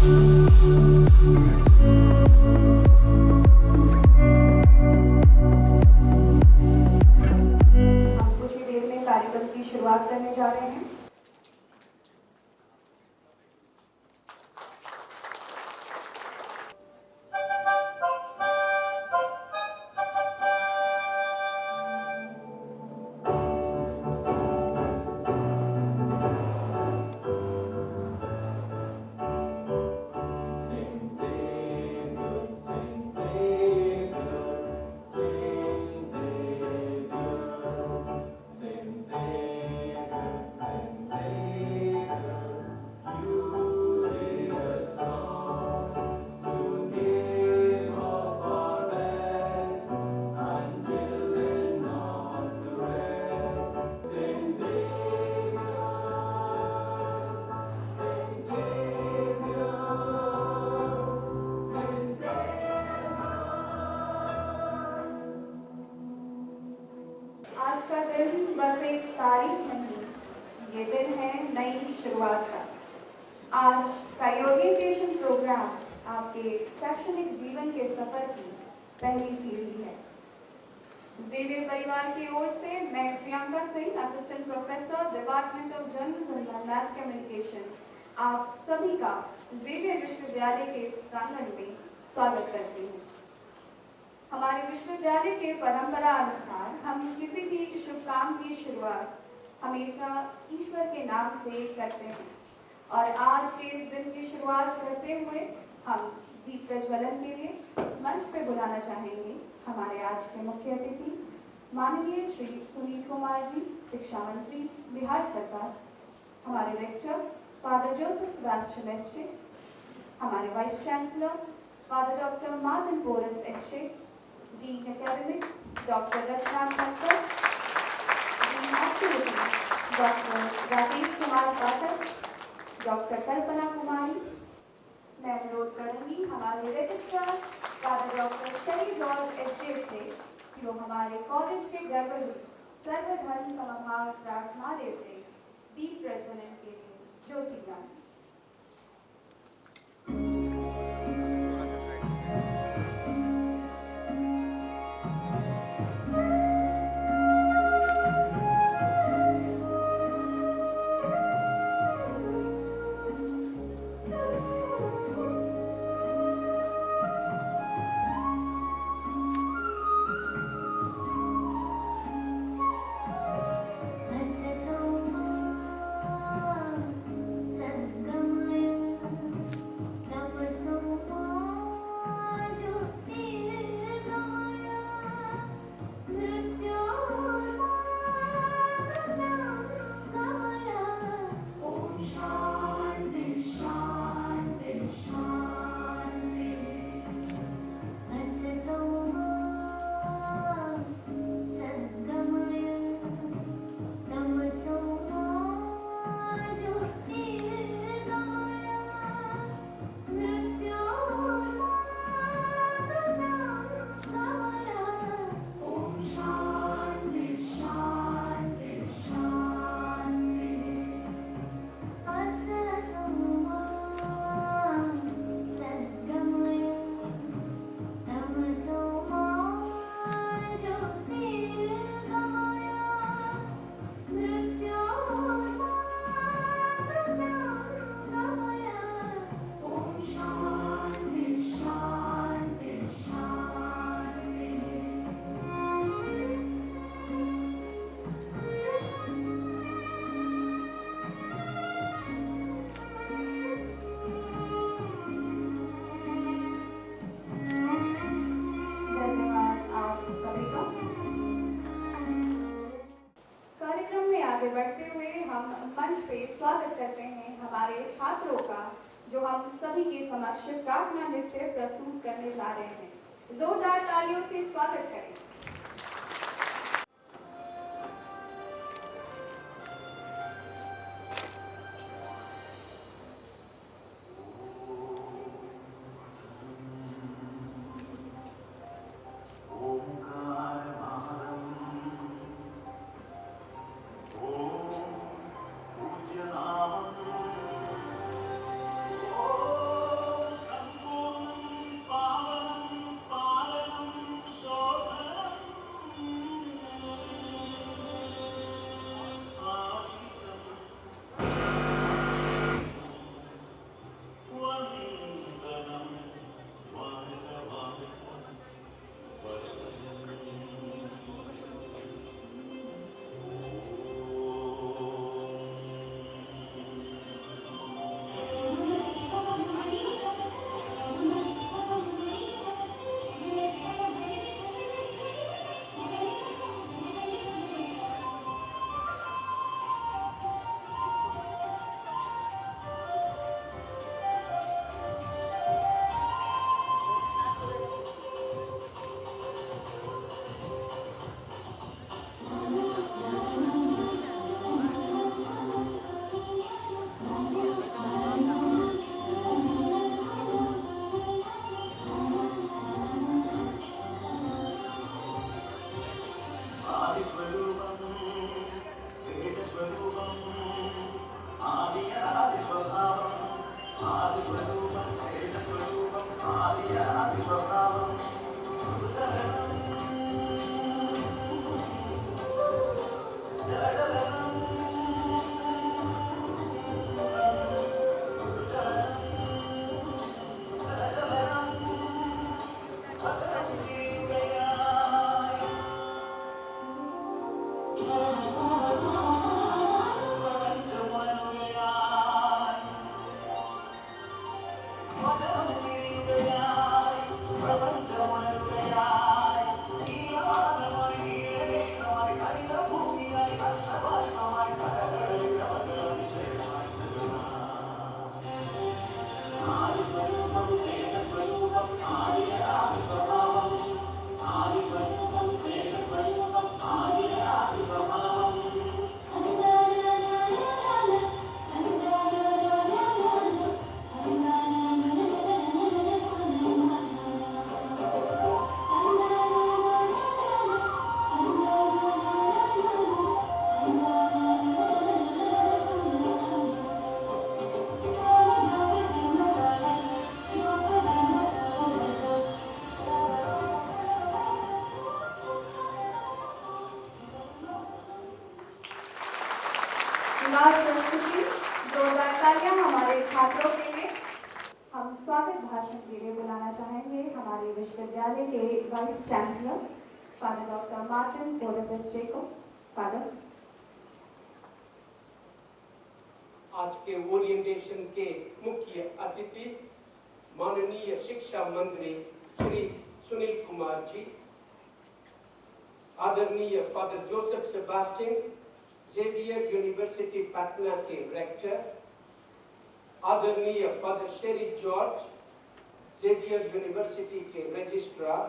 कुछ ही देर में कार्यक्रम की शुरुआत करने जा रहे हैं। आज का दिन बस एक तारीख नहीं, ये दिन है नई शुरुआत का। आज का ओरिएंटेशन प्रोग्राम आपके शैक्षणिक जीवन के सफर की पहली सीढ़ी है। ज़ेवियर परिवार की ओर से मैं Priyanka Singh, assistant professor, department of journalism and mass communication, आप सभी का ज़ेवियर विश्वविद्यालय के इस प्रांगण में स्वागत करती हूँ। हमारे विश्वविद्यालय के परंपरा अनुसार हम किसी भी शुभ काम की शुरुआत हमेशा ईश्वर के नाम से करते हैं और आज के इस दिन की शुरुआत करते हुए हम दीप प्रज्वलन के लिए मंच पे बुलाना चाहेंगे हमारे आज के मुख्य अतिथि माननीय श्री सुनील कुमार जी, शिक्षा मंत्री बिहार सरकार, हमारे रेक्टर फादर जोसेफ सेबास्टियन एच, हमारे vice chancellor father doctor Martin पोरस एच, Dean Academics, Dr. Rachna Thakkar, Dean Activities, Dr. Rajesh Kumar Pathak, Dr. Kalpana Kumari। मैं अनुरोध करूंगी हमारे रजिस्ट्रार फादर डॉक्टर शरी जॉर्ज एच से कि वो हमारे कॉलेज के गर्भगृह सर्वधर्म समभाव प्रार्थनालय से दीप प्रज्वलन के लिए ज्योति ज्ञान। बढ़ते हुए हम मंच पे स्वागत करते हैं हमारे छात्रों का, जो हम सभी के समक्ष प्रार्थना नृत्य प्रस्तुत करने जा रहे हैं। जोरदार तालियों से स्वागत करें। Oh जी। जोरदार तालियां हमारे छात्रों के लिए। हम स्वागत भाषण के लिए बुलाना चाहेंगे हमारे विश्वविद्यालय के vice chancellor father doctor Martin Poras को। फादर, आज के ओरिएंटेशन के मुख्य अतिथि माननीय शिक्षा मंत्री श्री सुनील कुमार जी, आदरणीय father Joseph Sebastian, Xavier university Patna के रेक्टर, आदरणीय father Sherry George, Xavier university के रजिस्ट्रार,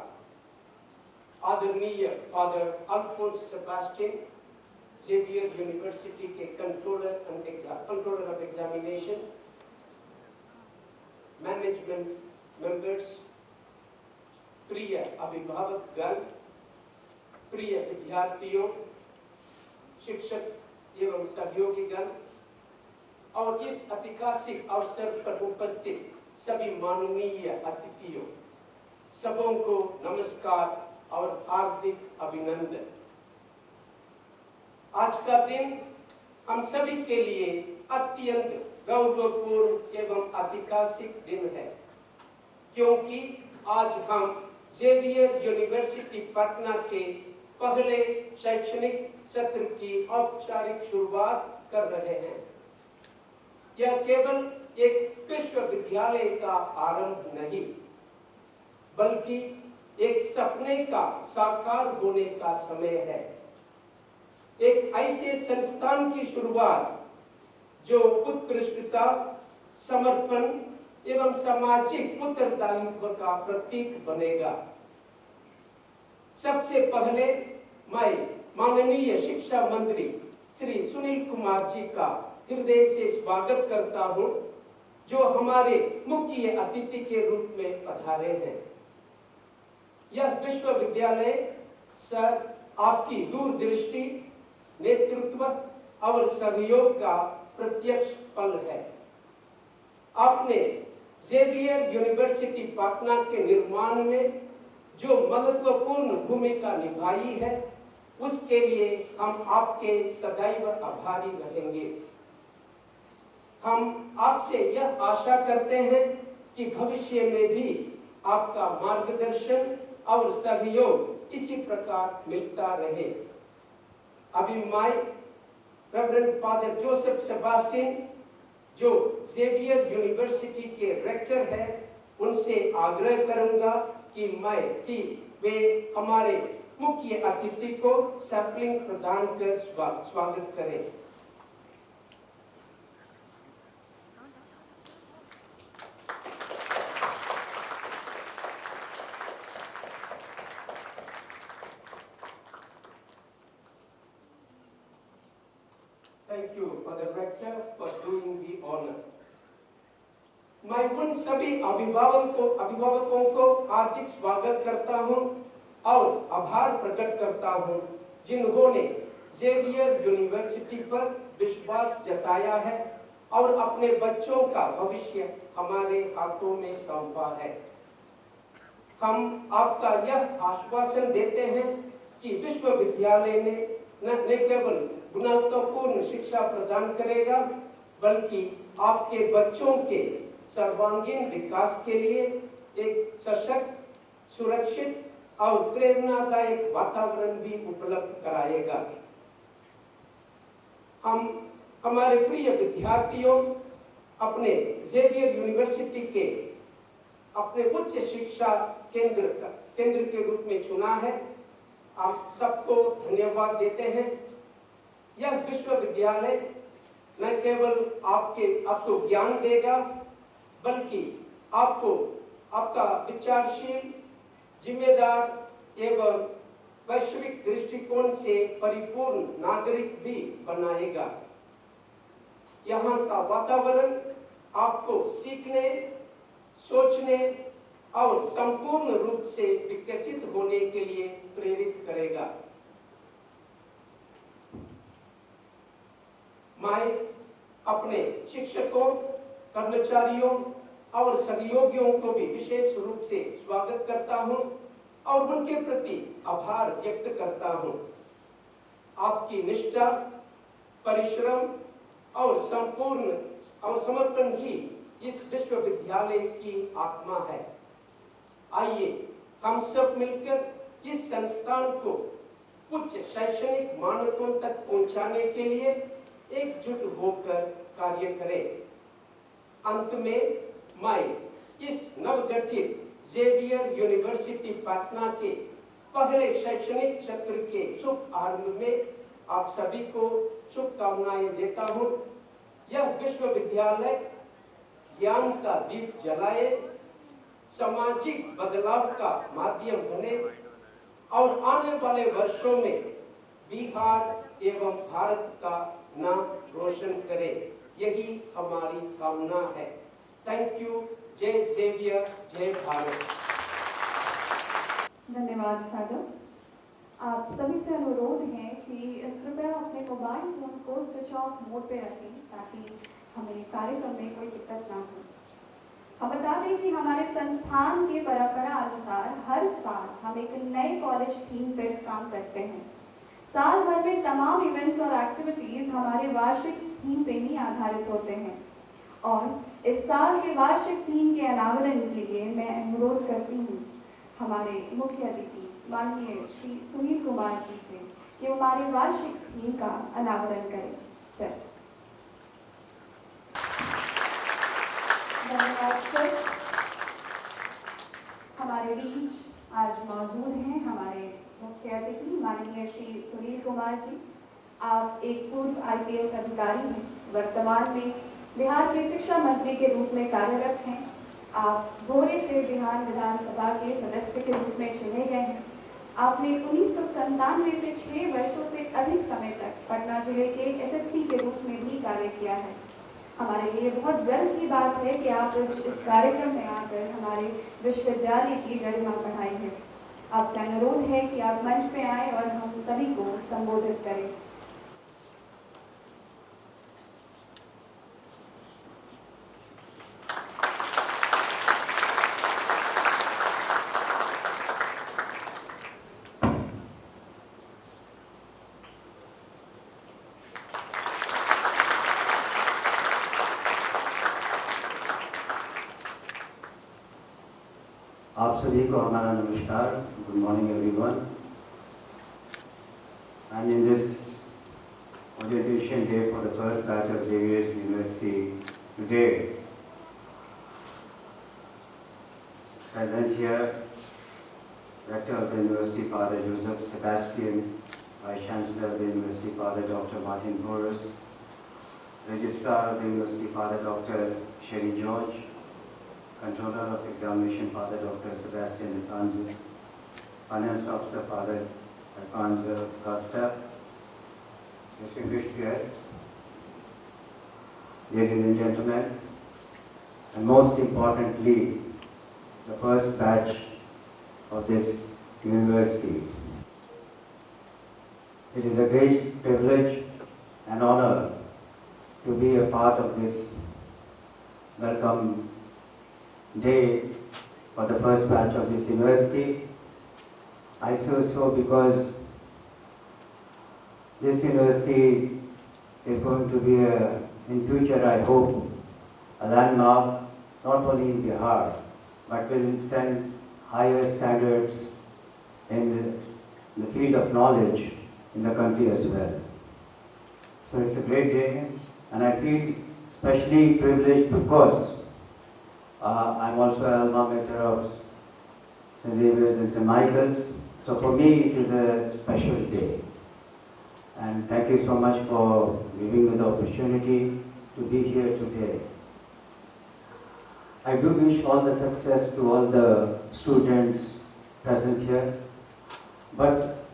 आदरणीय father Alphonse Sebastian, Xavier university के controller of examination, management members, प्रिय अभिभावकगण, प्रिय विद्यार्थियों, शिक्षक एवं सहयोगीगण और इस ऐतिहासिक अवसर पर उपस्थित सभी माननीय अतिथियों, सबों को नमस्कार और हार्दिक अभिनंदन। आज का दिन हम सभी के लिए अत्यंत गौरवपूर्ण एवं ऐतिहासिक दिन है, क्योंकि आज हम जेवियर यूनिवर्सिटी पटना के पहले शैक्षणिक सत्र की औपचारिक शुरुआत कर रहे हैं। यह केवल एक विश्वविद्यालय का आरंभ नहीं, बल्कि एक सपने का साकार होने का समय है। एक ऐसे संस्थान की शुरुआत जो उत्कृष्टता, समर्पण एवं सामाजिक उत्तरदायित्व का प्रतीक बनेगा। सबसे पहले मैं माननीय शिक्षा मंत्री श्री सुनील कुमार जी का हृदय से स्वागत करता हूं, जो हमारे मुख्य अतिथि के रूप में पधारे हैं। यह विश्वविद्यालय सर आपकी दूरदृष्टि, नेतृत्व और सहयोग का प्रत्यक्ष फल है। आपने जेवियर यूनिवर्सिटी पटना के निर्माण में जो महत्वपूर्ण भूमिका निभाई है, उसके लिए हम आपके सदैव आभारी रहेंगे। हम आपसे यह आशा करते हैं कि भविष्य में भी आपका मार्गदर्शन और सहयोग इसी प्रकार मिलता रहे। अभी मैं रेवरेंड फादर जोसेफ सेबास्टियन, जो जेवियर यूनिवर्सिटी के रेक्टर है, उनसे आग्रह करूंगा कि वे हमारे मुख्य अतिथि को सैपलिंग प्रदान कर स्वागत करें। Thank you, Father Rector, for doing the honor. मैं उन सभी अभिभावकों को हार्दिक स्वागत करता हूं और आभार प्रकट करता हूं, जिन्होंने जेवियर यूनिवर्सिटी पर विश्वास जताया है और अपने बच्चों का भविष्य हमारे हाथों में सौंपा है। हम आपका यह आश्वासन देते हैं कि विश्वविद्यालय ने न केवल गुणवत्तापूर्ण शिक्षा प्रदान करेगा, बल्कि आपके बच्चों के सर्वांगीण विकास के लिए एक सशक्त, सुरक्षित और प्रेरणादायक वातावरण भी उपलब्ध कराएगा। हम हमारे प्रिय विद्यार्थियों, अपने जेवियर यूनिवर्सिटी के अपने उच्च शिक्षा केंद्र के रूप में चुना है। आप सबको धन्यवाद देते हैं। यह विश्वविद्यालय न केवल आपको ज्ञान देगा, बल्कि आपका विचारशील, जिम्मेदार एवं वैश्विक दृष्टिकोण से परिपूर्ण नागरिक भी बनाएगा। यहाँ का वातावरण आपको सीखने, सोचने और संपूर्ण रूप से विकसित होने के लिए प्रेरित करेगा। मैं अपने शिक्षकों, कर्मचारियों और सहयोगियों को भी विशेष रूप से स्वागत करता हूं और उनके प्रति आभार व्यक्त करता हूं। आपकी निष्ठा, परिश्रम और संपूर्ण और समर्पण ही इस विश्वविद्यालय की आत्मा है। आइए हम सब मिलकर इस संस्थान को उच्च शैक्षणिक मानकों तक पहुंचाने के लिए एकजुट होकर कार्य करें। अंत में मैं इस नवगठित जेवियर यूनिवर्सिटी पटना के पहले शैक्षणिक सत्र के शुभ आरंभ में आप सभी को शुभकामनाएं देता हूं। यह विश्वविद्यालय ज्ञान का दीप जलाए, सामाजिक बदलाव का माध्यम बने और आने वाले वर्षों में बिहार एवं भारत का नाम रोशन करे, यही हमारी कामना है। Thank you. जय जेवियर, जय भारत। धन्यवाद फादर। आप सभी से अनुरोध है कि कृपया अपने मोबाइल फोन्स को स्विच ऑफ मोड पे रखें ताकि हमें कार्यक्रम में कोई दिक्कत ना हो। हम बता दें कि हमारे संस्थान के परंपरा अनुसार हर साल हम एक नए कॉलेज थीम पर काम करते हैं। साल भर में तमाम इवेंट्स और एक्टिविटीज हमारे वार्षिक थीम पे ही आधारित होते हैं और इस साल के वार्षिक थीम के अनावरण के लिए मैं अनुरोध करती हूँ हमारे मुख्य अतिथि माननीय श्री सुनील कुमार जी से कि वो हमारे वार्षिक थीम का अनावरण करें। सर। धन्यवाद सर। हमारे बीच आज मौजूद हैं हमारे मुख्य अतिथि माननीय श्री सुनील कुमार जी। आप एक पूर्व IPS अधिकारी हैं, वर्तमान में बिहार के शिक्षा मंत्री के रूप में कार्यरत हैं। आप भोरे से बिहार विधानसभा के सदस्य के रूप में चुने गए हैं। आपने 1997 से 6 वर्षों से अधिक समय तक पटना जिले के SSP के रूप में भी कार्य किया है। हमारे लिए बहुत गर्व की बात है कि आप इस कार्यक्रम में आकर हमारे विश्वविद्यालय की गरिमा बढ़ाई है। आपसे अनुरोध है कि आप मंच पे आए और हम सभी को संबोधित करें। आप सभी को हमारा नमस्कार। Good morning everyone. And in this orientation day for the first batch of Xavier's University today, present here, Rector of the University, Father Joseph Sebastian, Vice Chancellor of the University, Father Dr. Martin Boris, Registrar of the University, Father Dr. Sherry George, Controller of Examination, Father Dr. Sebastian Alfonso, Finance Officer, Father Alfonso Costa, distinguished guests, ladies and gentlemen, and most importantly, the first batch of this university. It is a great privilege and honor to be a part of this welcome day for the first batch of this university. I say so because this university is going to be in future, I hope, a landmark not only in Bihar but will send higher standards in the field of knowledge in the country as well. So it's a great day and I feel especially privileged because I'm also an alma mater of St. Xavier's and St. Michael's. So for me it is a special day. And thank you so much for giving me the opportunity to be here today. I do wish all the success to all the students present here. But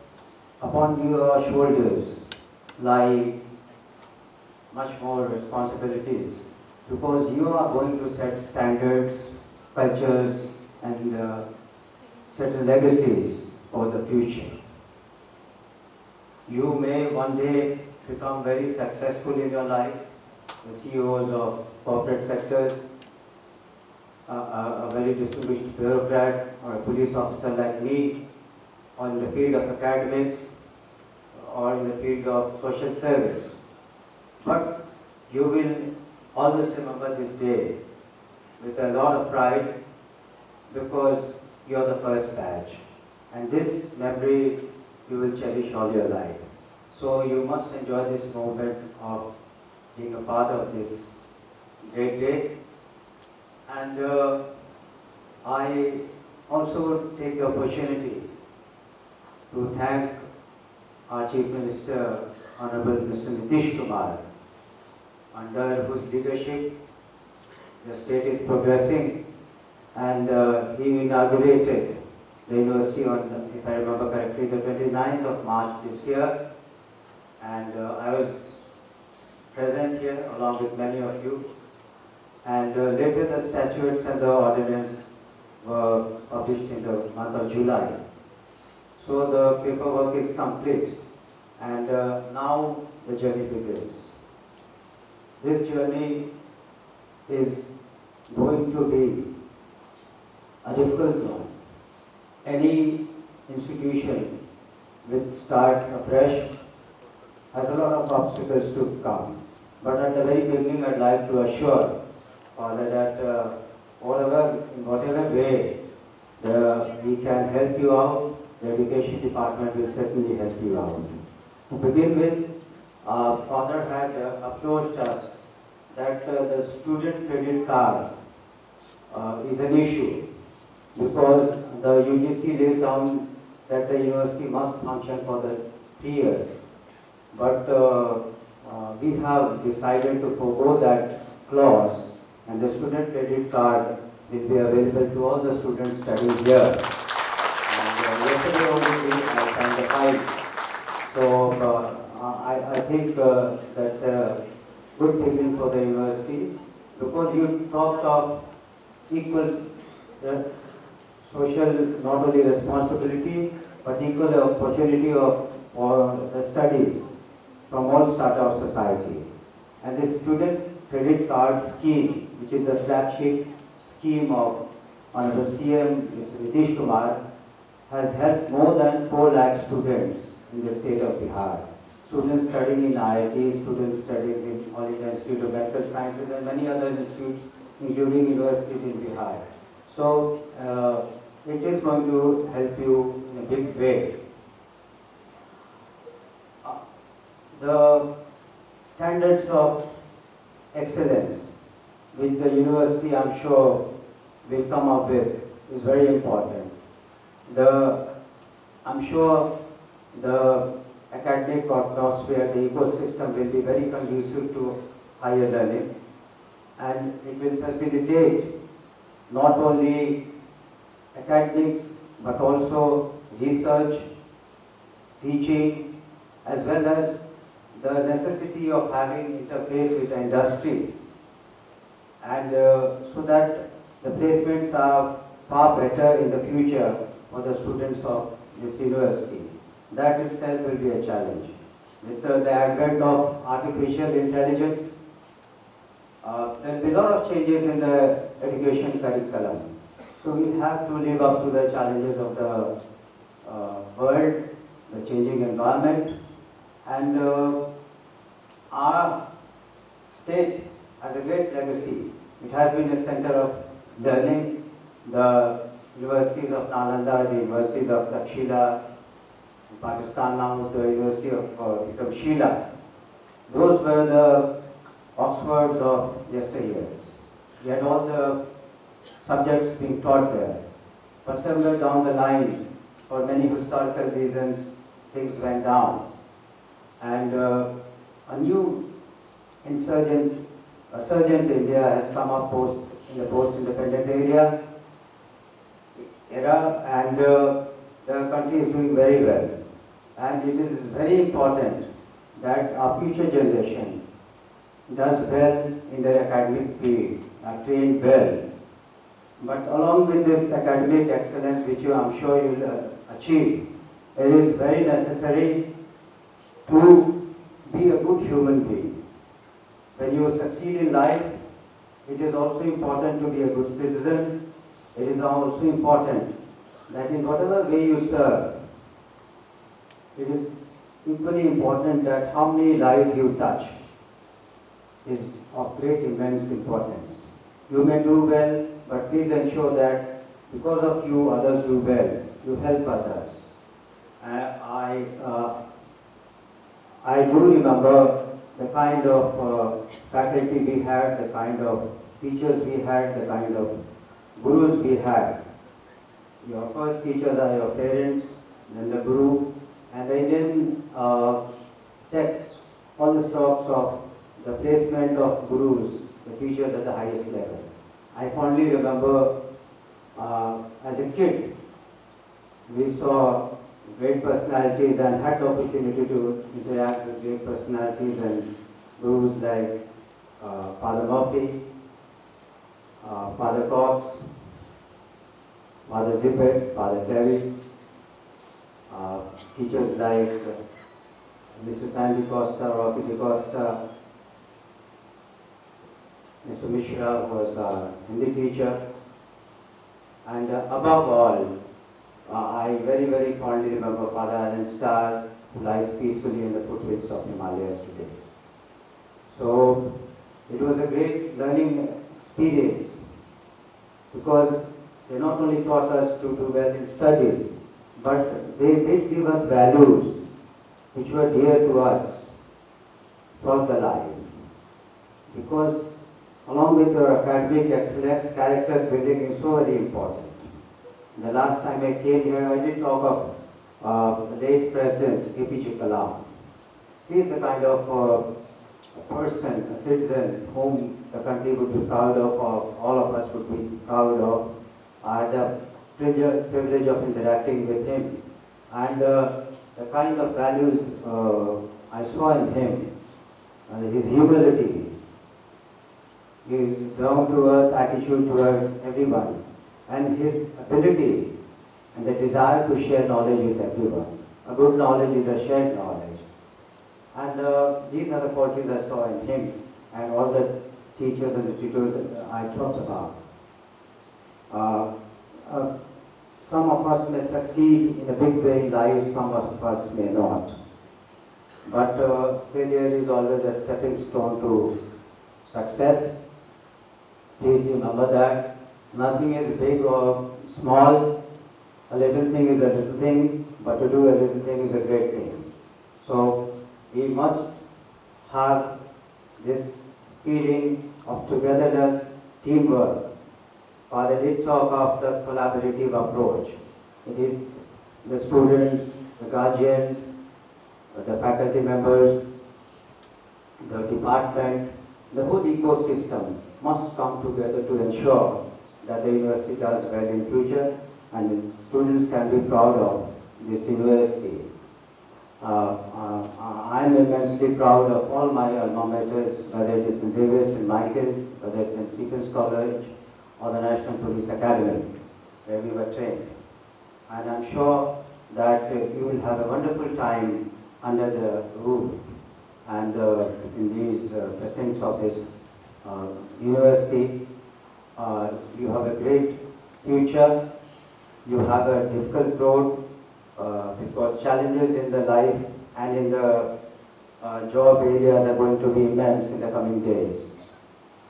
upon your shoulders lie much more responsibilities, because you are going to set standards, cultures, and certain legacies for the future. You may one day become very successful in your life, the CEOs of corporate sectors, a very distinguished bureaucrat or a police officer like me, or in the field of academics, or in the field of social service. But you will always remember this day with a lot of pride because you are the first batch. And this memory you will cherish all your life. So you must enjoy this moment of being a part of this great day. And I also would take the opportunity to thank our Chief Minister, Honorable Mr. Nitish Kumar, under whose leadership the state is progressing, and he inaugurated the university on, if I remember correctly, the 29th of March this year, and I was present here along with many of you, and later the statutes and the ordinance were published in the month of July. So the paperwork is complete, and now the journey begins. This journey is going to be a difficult one. Any institution which starts afresh has a lot of obstacles to come. But at the very beginning, I'd like to assure Father that in whatever way we can help you out, the education department will certainly help you out. To begin with, Father had approached us that the student credit card is an issue because the UGC lays down that the university must function for the 3 years. But we have decided to forego that clause, and the student credit card will be available to all the students studying here. And yesterday only I signed the file. So I think that's a good beginning for the university, because you talked of equal social, not only responsibility, but equal opportunity for the studies from all strata of society. And the student credit card scheme, which is the flagship scheme of Honorable CM Mr. Nitish Kumar, has helped more than 4 lakh students in the state of Bihar. Students studying in IIT, students studying in All India Institute of Medical Sciences, and many other institutes, including universities in Bihar. So it is going to help you in a big way. The standards of excellence which the university, I'm sure, will come up with is very important. I'm sure the academic atmosphere, the ecosystem will be very conducive to higher learning, and it will facilitate not only academics but also research, teaching, as well as the necessity of having interface with the industry, and so that the placements are far better in the future for the students of this university. That itself will be a challenge. With the advent of artificial intelligence, there will be a lot of changes in the education curriculum. So we have to live up to the challenges of the world, the changing environment, and our state has a great legacy. It has been a center of learning. The universities of Nalanda, the universities of Takshila, in Pakistan now the University of Vikrmshila, those were the Oxfords of yesteryears. We had all the subjects being taught there. But somewhere down the line, for many historical reasons, things went down. And a new surgent India has come up in the post-independent era, and the country is doing very well. And it is very important that our future generation does well in their academic field, are trained well. But along with this academic excellence, which I'm sure you will achieve, it is very necessary to be a good human being. When you succeed in life, it is also important to be a good citizen. It is also important that in whatever way you serve, it is equally important that how many lives you touch. is of great immense importance. You may do well, but please ensure that because of you, others do well. You help others. I do remember the kind of faculty we had, the kind of teachers we had, the kind of gurus we had. Your first teachers are your parents, then the guru, and the Indian text all the talks of the placement of gurus, the teachers at the highest level. I fondly remember as a kid, we saw great personalities and had the opportunity to interact with great personalities and gurus like Father Murphy, Father Cox, Father Zippet, Father Terry, teachers like Mr. Sandy Costa, Rocky De Costa, Mr. Mishra, who was a Hindi teacher, and above all, I very, very fondly remember Father Alan Starr, who lies peacefully in the foothills of Himalayas today. So, it was a great learning experience because they not only taught us to do well in studies, but they did give us values which were dear to us throughout the life. Because along with your academic excellence, character building is so very important. The last time I came here, I did talk of the late President APJ Kalam. He is the kind of a person, a citizen whom the country would be proud of, or all of us would be proud of. I had the privilege of interacting with him, and the kind of values I saw in him, his humility, his down-to-earth attitude towards everyone, and his ability and the desire to share knowledge with everyone. A good knowledge is a shared knowledge. And these are the qualities I saw in him and all the teachers and the tutors I talked about. Some of us may succeed in a big way in life, some of us may not. But failure is always a stepping stone to success. Please remember that nothing is big or small. A little thing is a little thing, but to do a little thing is a great thing. So we must have this feeling of togetherness, teamwork. Father did talk of the collaborative approach. It is the students, the guardians, the faculty members, the department, the whole ecosystem must come together to ensure that the university does well in future and the students can be proud of this university. I am immensely proud of all my alma maters, whether it is St. Xavier's, St. Michael's, whether it's St. Stephen's College or the National Police Academy, where we were trained. And I'm sure that you will have a wonderful time under the roof and in these precincts of this university. You have a great future. You have a difficult road because challenges in the life and in the job areas are going to be immense in the coming days.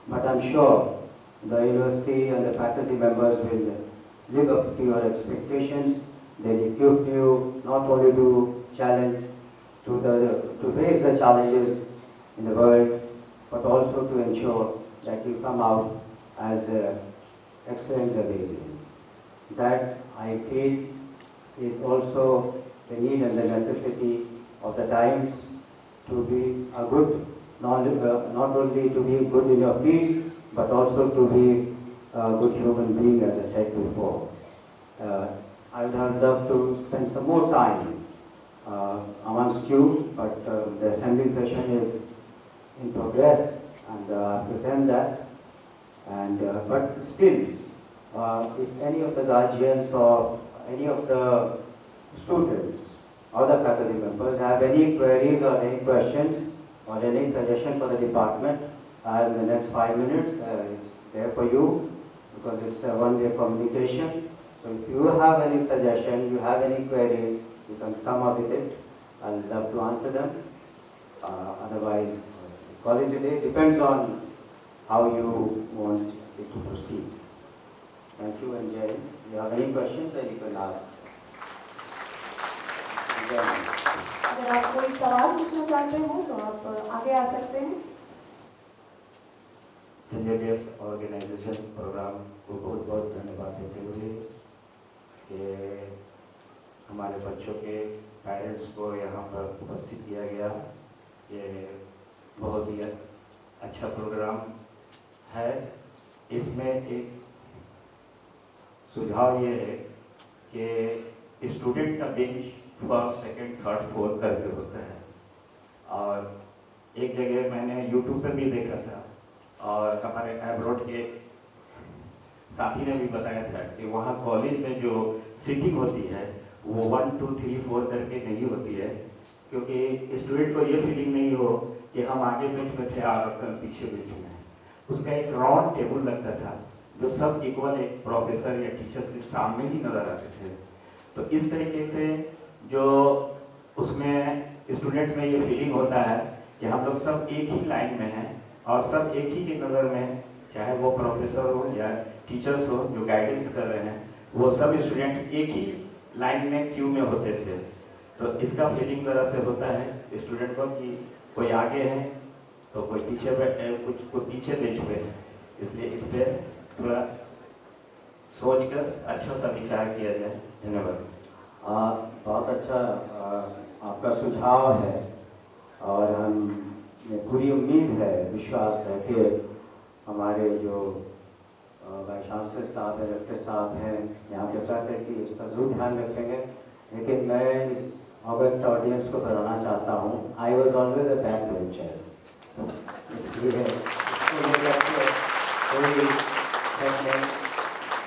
But I'm sure the university and the faculty members will live up to your expectations. They equip you not only to challenge, to face the challenges in the world, but also to ensure that you come out as excellent Xaverian. That I feel is also the need and the necessity of the times to be a good, not only to be good in your field, but also to be a good human being, as I said before. I would have loved to spend some more time amongst you, but the assembly session is in progress, and I pretend that. And but still, if any of the guardians or any of the students or the faculty members have any queries or any questions or any suggestion for the department, in the next 5 minutes, it's there for you because it's a one-way communication. So if you have any suggestion, you have any queries, you can come up with it. I'll love to answer them. Otherwise, if call it a day. Depends on how you want it to proceed. Thank you, and Jai. If you have any questions, then you can ask. अगर आप कोई सवाल पूछना चाहते हो तो आप आगे आ सकते हैं। संजय डेयर्स ऑर्गेनाइजेशन प्रोग्राम को बहुत बहुत धन्यवाद देते हुए कि हमारे बच्चों के पेरेंट्स को यहाँ पर उपस्थित किया गया। ये बहुत ही अच्छा प्रोग्राम है। इसमें एक सुझाव ये है कि स्टूडेंट का bench first, second, third, fourth करके होता है। और एक जगह मैंने यूट्यूब पर भी देखा था और हमारे एब्रॉड के साथी ने भी बताया था कि वहाँ कॉलेज में जो सीटिंग होती है वो 1, 2, 3, 4 करके नहीं होती है, क्योंकि स्टूडेंट को ये फीलिंग नहीं हो कि हम आगे बेंच में थे और पीछे बेंच में हैं। उसका एक राउंड टेबल लगता था जो सब इक्वल एक प्रोफेसर या टीचर्स के सामने ही नजर आते थे। तो इस तरीके से जो उसमें स्टूडेंट में ये फीलिंग होता है कि हम लोग सब एक ही लाइन में हैं और सब एक ही की नज़र में, चाहे वो प्रोफेसर हो या टीचर्स हो जो गाइडेंस कर रहे हैं, वो सब स्टूडेंट एक ही लाइन में क्यू में होते थे। तो इसका फीलिंग तरह से होता है स्टूडेंट को कि कोई आगे है तो कोई पीछे कुछ पीछे बेंच पे है। इसलिए इस पर थोड़ा सोचकर अच्छा सा विचार किया जाए। धन्यवाद। बहुत अच्छा आपका सुझाव है और हमें पूरी उम्मीद है, विश्वास है कि हमारे जो वाइस चांसलर साहब हैं, रेक्टर साहब हैं, यहाँ पे फैकल्टी इसका जरूर ध्यान रखेंगे। लेकिन मैं इस ऑगस्ट ऑडियंस को बताना चाहता हूँ, I was always a back bencher, इसलिए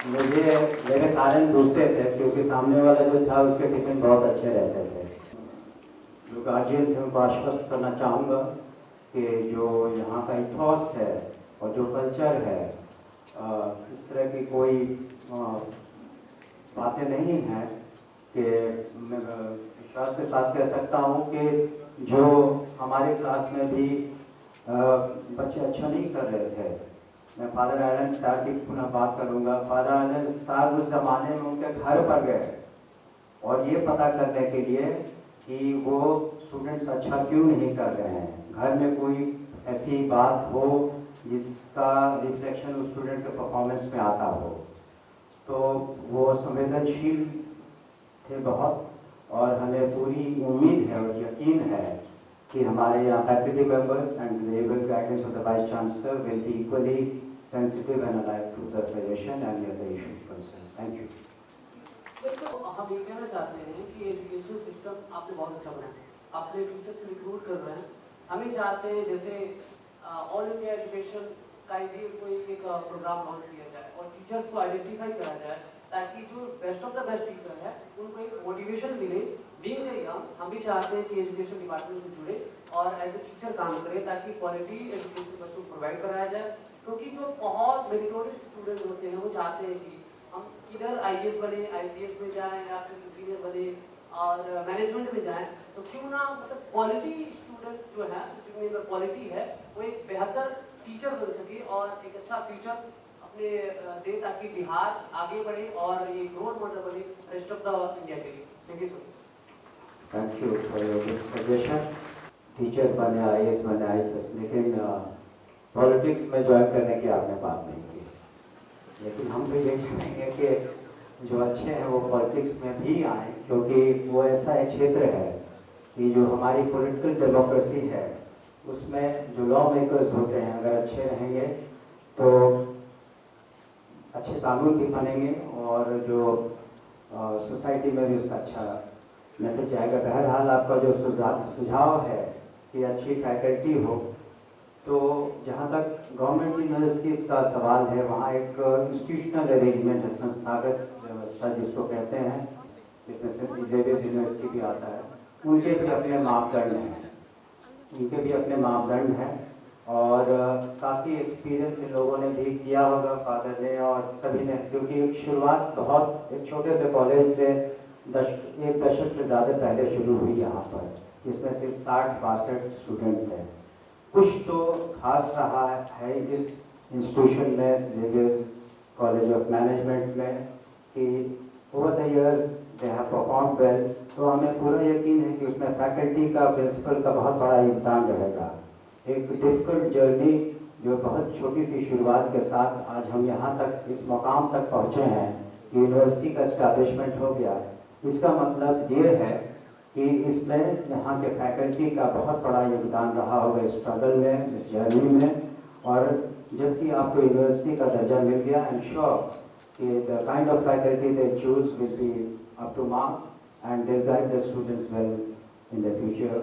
मुझे मेरे कारण दूसरे थे, क्योंकि सामने वाला जो था उसके टिफिन बहुत अच्छे रहते थे। जो गार्जियन थे उनको आश्वस्त करना चाहूँगा कि जो यहाँ का इथॉस है और जो कल्चर है, इस तरह की कोई बातें नहीं हैं कि मैं विश्वास के साथ कह सकता हूँ कि जो हमारे क्लास में भी बच्चे अच्छा नहीं कर रहे थे। मैं फादर एलन स्टार की पुनः बात करूँगा। फादर एलन स्टार उस ज़माने में उनके घर पर गए और ये पता करने के लिए कि वो स्टूडेंट्स अच्छा क्यों नहीं कर रहे हैं, घर में कोई ऐसी बात हो जिसका रिफ्लेक्शन उस स्टूडेंट के परफॉर्मेंस में आता हो। तो वो संवेदनशील थे बहुत, और हमें पूरी उम्मीद है और यकीन है कि हमारे यहाँ faculty members and level guidance of the vice chancellor will be equally sensitive and alive to the suggestion and the issue concern. Thank you. तो हम ये कहना चाहते हैं कि एजुकेशन सिस्टम आपने बहुत अच्छा बनाया है, आपने टीचर्स को रिक्रूट कर रहे हैं। हम ही चाहते हैं जैसे ऑल इंडिया एजुकेशन का भी कोई एक प्रोग्राम लॉन्च किया जाए और टीचर्स को आइडेंटिफाई करा जाए, ताकि जो best of the best teacher है उनको एक मोटिवेशन मिले। बीइंग ए यंग, हम भी चाहते हैं कि एजुकेशन डिपार्टमेंट से जुड़े और एज ए टीचर काम करें, ताकि क्वालिटी एजुकेशन बच्चों को प्रोवाइड कराया जाए। क्योंकि जो बहुत मेरिटोरियस स्टूडेंट होते हैं वो चाहते हैं कि हम इधर आईएएस बने, आईपीएस में जाएं या फिर इंजीनियर बने और मैनेजमेंट में जाएं, तो क्यों ना मतलब क्वालिटी स्टूडेंट जो है, जिनमें क्वालिटी है, वो एक बेहतर टीचर बन सके और एक अच्छा फ्यूचर अपने दे, ताकि बिहार आगे बढ़े और ये रोल मॉडल बने रेस्ट ऑफ द इंडिया के लिए। Thank you sir. Thank you for your suggestion. Teacher बने, आईएएस बने, आईपीएस, लेकिन पॉलिटिक्स में ज्वाइन करने की आपने बात नहीं की। लेकिन हम तो ये चाहेंगे कि जो अच्छे हैं वो पॉलिटिक्स में भी आए, क्योंकि वो ऐसा एक क्षेत्र है कि जो हमारी पॉलिटिकल डेमोक्रेसी है उसमें जो लॉ मेकर्स होते हैं अगर अच्छे रहेंगे तो अच्छे कानून भी बनेंगे और जो सोसाइटी में भी उसका अच्छा मैसेज जाएगा। बहरहाल आपका जो सुझाव है कि अच्छी फैकल्टी हो, तो जहाँ तक गवर्नमेंट यूनिवर्सिटीज़ का सवाल है वहाँ एक इंस्टीट्यूशनल अरेंजमेंट है, संस्थागत व्यवस्था जिसको कहते हैं, जिसमें से जेवियर यूनिवर्सिटी भी आता है। उनके भी अपने मापदंड हैं, उनके भी अपने मापदंड हैं और काफ़ी एक्सपीरियंस इन लोगों ने भी किया होगा, फादर ने और सभी ने, क्योंकि एक शुरुआत बहुत एक छोटे से कॉलेज से एक दशक से ज़्यादा पहले शुरू हुई यहाँ पर, जिसमें सिर्फ 60-62 स्टूडेंट थे। कुछ तो खास रहा है इस इंस्टीट्यूशन में, जेवियर्स कॉलेज ऑफ मैनेजमेंट में, कि over the years they have perform well. तो हमें पूरा यकीन है कि उसमें फैकल्टी का, प्रिंसिपल का बहुत बड़ा योगदान रहेगा। एक डिफ़िकल्ट जर्नी जो बहुत छोटी सी शुरुआत के साथ आज हम यहाँ तक इस मुकाम तक पहुँचे हैं कि यूनिवर्सिटी का इस्टेब्लिशमेंट हो गया। इसका मतलब ये है कि इसमें यहाँ के फैकल्टी का बहुत बड़ा योगदान रहा होगा इस स्ट्रगल में, इस जर्नी में। और जबकि आपको यूनिवर्सिटी का दर्जा मिल गया, आई एम श्योर कि the kind of faculty they choose will be up to mark and they guide the students well in the future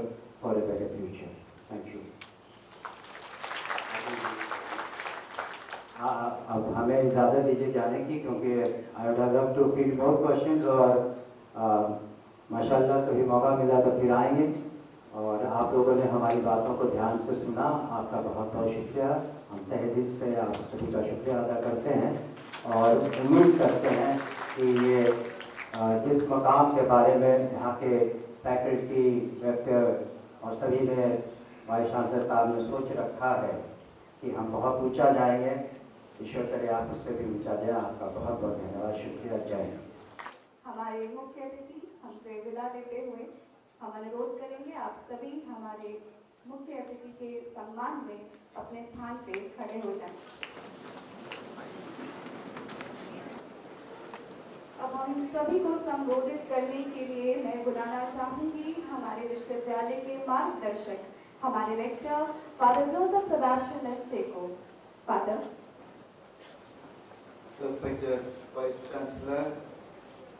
for a better future. Thank you. अब हमें इजाज़त दीजिए जाने की, क्योंकि I would love to field more questions, और माशाल्लाह कभी मौका मिला तो फिर आएंगे। और आप लोगों ने हमारी बातों को ध्यान से सुना, आपका बहुत बहुत शुक्रिया। हम तहे दिल से आप सभी का शुक्रिया अदा करते हैं और उम्मीद करते हैं कि ये जिस मकाम के बारे में यहाँ के फैकल्टी, रेक्टर और सभी ने, वाइस चांसलर साहब ने सोच रखा है कि हम बहुत ऊँचा जाएंगे, ईश्वर करे आप उससे भी ऊँचा जाए। आपका बहुत बहुत धन्यवाद, शुक्रिया, जय हिंद। हमारे मुख्य अतिथि हमसे विदा लेते हुए हम अनुरोध करेंगे आप सभी हमारे मुख्य अतिथि के सम्मान में अपने स्थान पे खड़े हो जाएं। अब हम सभी को संबोधित करने के लिए मैं बुलाना चाहूंगी हमारे विश्वविद्यालय के मार्गदर्शक, हमारे lecture father Joseph Sebastian S को। Father. Respected Vice Chancellor,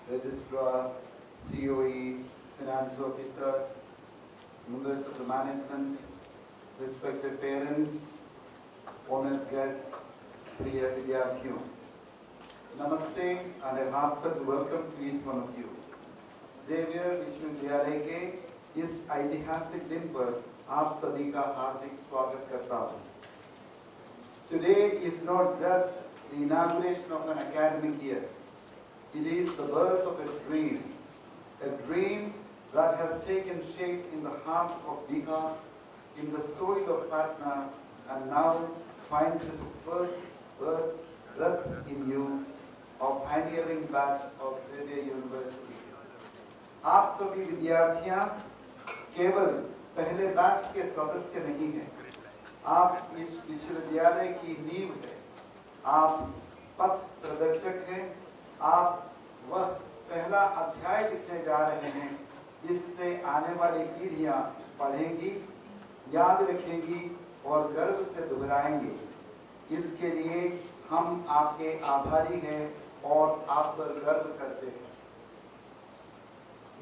Registrar, COE, Finance Officer, members of the management, respected parents, honored guests, Priya Vidyarthiyon. Namaste and a heartfelt welcome to each one of you. Xavier विश्वविद्यालय के इस ऐतिहासिक दिन पर आप सभी का हार्दिक स्वागत करता हूँ। Today is not just the inauguration of an academic year. It is the birth of a dream that has taken shape in the heart of Bika, in the soil of Patna, and now finds its first breath in you of pioneering batch of Xavier University. आप सभी विद्यार्थियां केवल पहले batch के सदस्य नहीं हैं, आप इस विश्वविद्यालय की नींव है, आप पथ प्रदर्शक हैं, आप वह पहला अध्याय लिखने जा रहे हैं जिससे आने वाली पीढ़ियां पढ़ेंगी, याद रखेंगी और गर्व से दोहराएंगे। इसके लिए हम आपके आभारी हैं और आप पर गर्व करते हैं।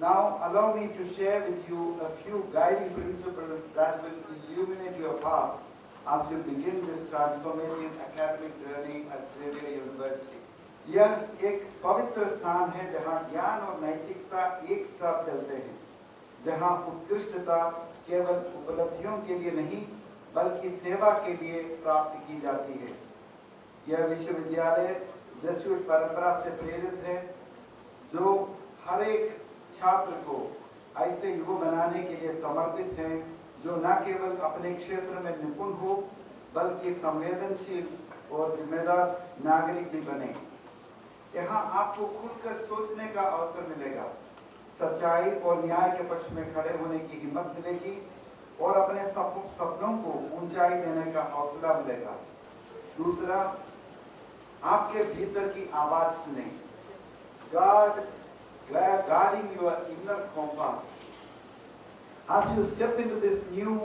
Now allow me to share with you a few guiding principles that will illuminate your path as you begin this transformative academic journey at Xavier University. यह एक पवित्र स्थान है जहाँ ज्ञान और नैतिकता एक साथ चलते हैं, जहाँ उत्कृष्टता केवल उपलब्धियों के लिए नहीं बल्कि सेवा के लिए प्राप्त की जाती है। यह विश्वविद्यालय जेसुइट परंपरा से प्रेरित है, जो हर एक छात्र को ऐसे युवा बनाने के लिए समर्पित है जो न केवल अपने क्षेत्र में निपुण हो बल्कि संवेदनशील और जिम्मेदार नागरिक भी बने। यहाँ आपको खुलकर सोचने का अवसर मिलेगा, सच्चाई और न्याय के पक्ष में खड़े होने की हिम्मत मिलेगी और अपने सपनों को ऊंचाई देने का हौसला मिलेगा। दूसरा, आपके भीतर की आवाज सुने। Guarding your inner compass. As you step into this new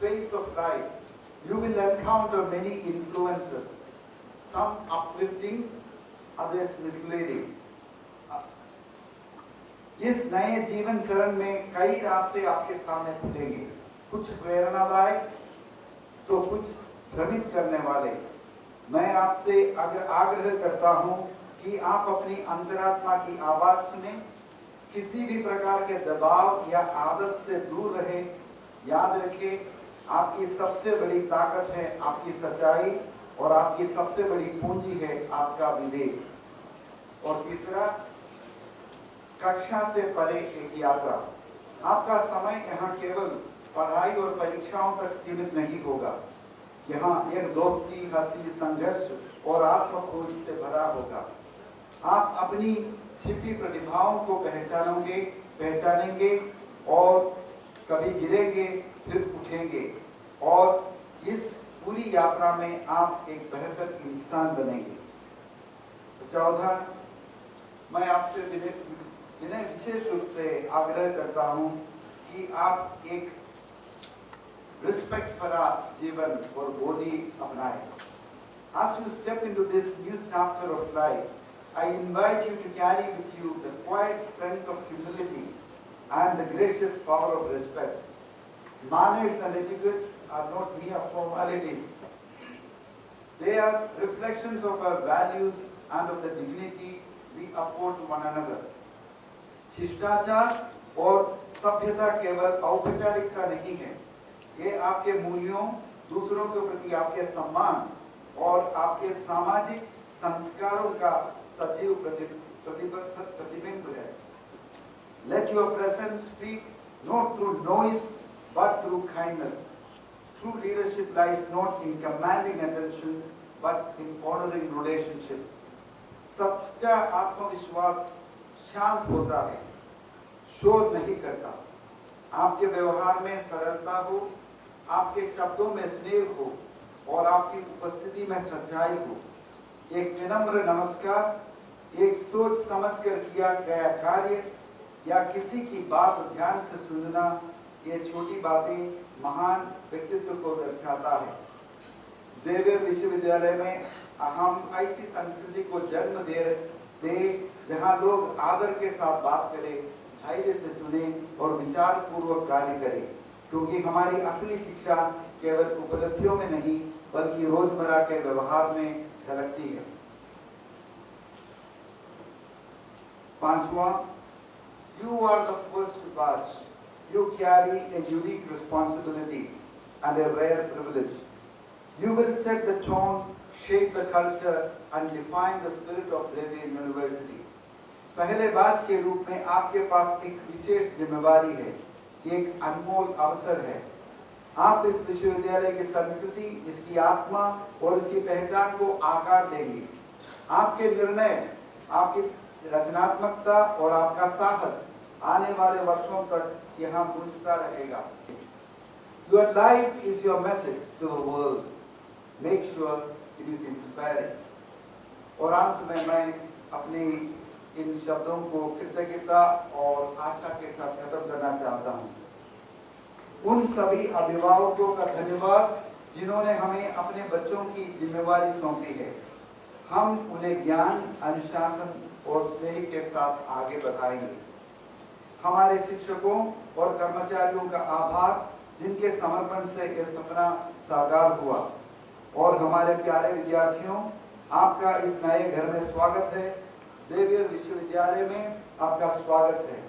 phase of life, you will encounter many influences, some uplifting, others misleading. इस नए जीवन चरण में कई रास्ते आपके सामने खुलेंगे, कुछ प्रेरणादायक तो कुछ भ्रमित करने वाले। मैं आपसे आग्रह करता हूं कि आप अपनी अंतरात्मा की आवाज सुने, किसी भी प्रकार के दबाव या आदत से दूर रहें। याद रखें, आपकी सबसे बड़ी ताकत है आपकी सच्चाई और आपकी सबसे बड़ी पूंजी है आपका विवेक। और तीसरा, कक्षा से परे एक यात्रा। आपका समय यहाँ केवल पढ़ाई और परीक्षाओं तक सीमित नहीं होगा। यहाँ एक दोस्ती, हंसी, संघर्ष और आत्मखोज से भरा होगा। आप अपनी छिपी प्रतिभाओं को पहचानेंगे और कभी गिरेंगे फिर उठेंगे और इस पूरी यात्रा में आप एक बेहतर इंसान बनेंगे। 14, मैं आपसे विनय विशेष रूप से आग्रह करता हूँ कि आप एक रिस्पेक्ट भरा जीवन और बोली अपनाएं। As you step into this new chapter of life, I invite you to carry with you the quiet strength of humility and the gracious power of respect. Manners and etiquettes are not mere formalities. They are reflections of our values and of the dignity we afford to one another. शिष्टाचार और सभ्यता केवल औपचारिकता नहीं है, ये आपके मूल्यों, दूसरों के प्रति आपके सम्मान और आपके सामाजिक संस्कारों का सजीव प्रतिबिंब है। Let your presence speak not through noise but through kindness. True leadership lies not in commanding attention but in honoring relationships. सच्चा आत्मविश्वास शांत होता है, शोर नहीं करता। आपके व्यवहार में सरलता हो, आपके शब्दों में स्नेह हो और आपकी उपस्थिति में सच्चाई हो। एक विनम्र नमस्कार, एक सोच समझकर किया गया कार्य या किसी की बात ध्यान से सुनना, ये छोटी बातें महान व्यक्तित्व को दर्शाता है। ज़ेवियर विश्वविद्यालय में हम ऐसी संस्कृति को जन्म दे जहाँ लोग आदर के साथ बात करें, धैर्य से सुने और विचार पूर्वक कार्य करें, क्योंकि हमारी असली शिक्षा केवल उपलब्धियों में नहीं बल्कि रोजमर्रा के व्यवहार में झलकती है। 5वां, you are the first batch. You carry a unique responsibility and a rare privilege. You will set the tone, shape the culture and define the spirit of Xavier University. पहले बैच के रूप में आपके पास एक विशेष जिम्मेदारी है, एक अनमोल अवसर है। आप इस विश्वविद्यालय की संस्कृति, इसकी आत्मा और इसकी पहचान को आकार देंगे। आपके निर्णय, आपकी रचनात्मकता और आपका साहस आने वाले वर्षों तक यहाँ गूंजता रहेगा। Your life is your message to the world. Make sure it is inspiring. और अंत में मैं अपनी इन शब्दों को कृतज्ञता और आशा के साथ खत्म करना चाहता हूँ। उन सभी अभिभावकों का धन्यवाद जिन्होंने हमें अपने बच्चों की जिम्मेवारी सौंपी है। हम उन्हें ज्ञान, अनुशासन और स्नेह के साथ आगे बढ़ाएंगे। हमारे शिक्षकों और कर्मचारियों का आभार जिनके समर्पण से यह सपना साकार हुआ। और हमारे प्यारे विद्यार्थियों, आपका इस नए घर में स्वागत है। ज़ेवियर विश्वविद्यालय में आपका स्वागत है।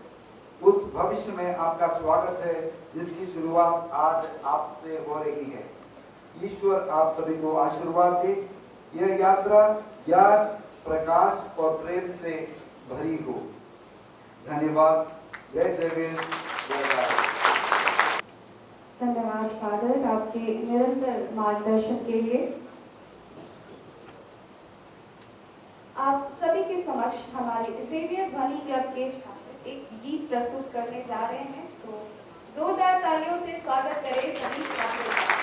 उस भविष्य में आपका स्वागत है जिसकी शुरुआत आज आपसे हो रही है। ईश्वर आप सभी को आशीर्वाद दे। यह यात्रा ज्ञान, प्रकाश और प्रेम से भरी हो। धन्यवाद। जय ज़ेवियर, जय भारत। धन्यवाद फादर आपके निरंतर मार्गदर्शन के लिए। आप सभी के समक्ष हमारे ज़ेवियर ध्वनि क्लब के छात्र एक गीत प्रस्तुत करने जा रहे हैं, तो जोरदार तालियों से स्वागत करें सभी छात्रों का।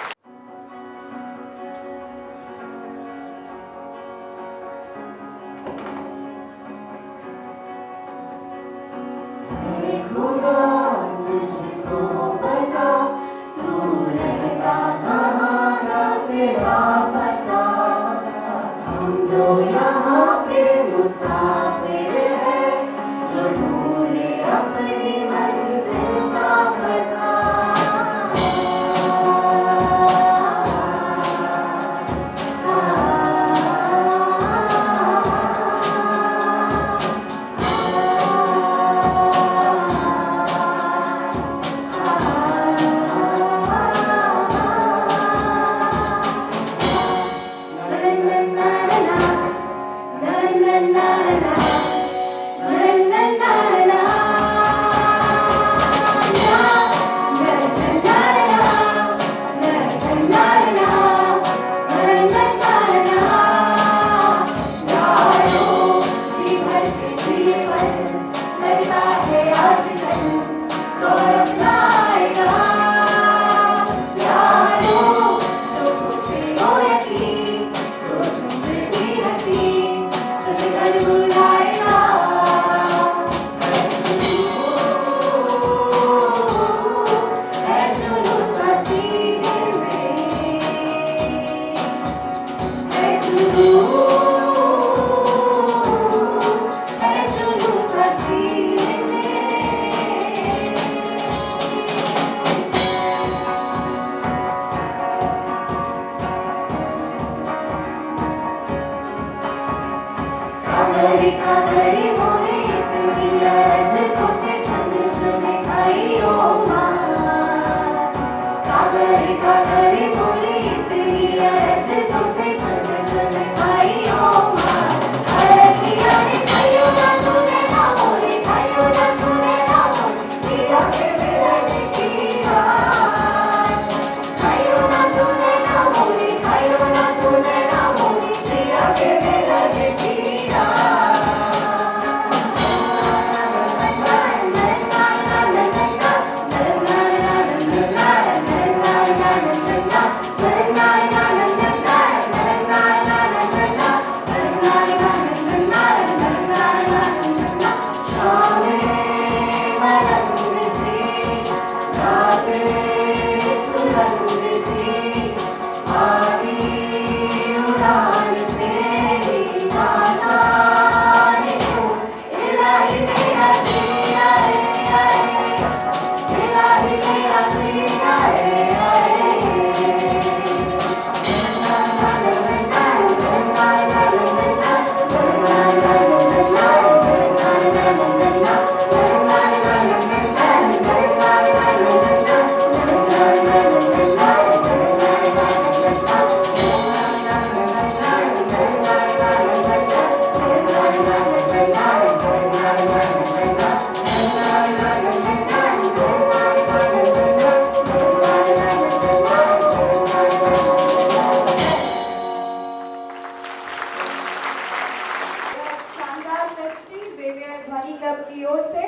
क्लब की ओर से।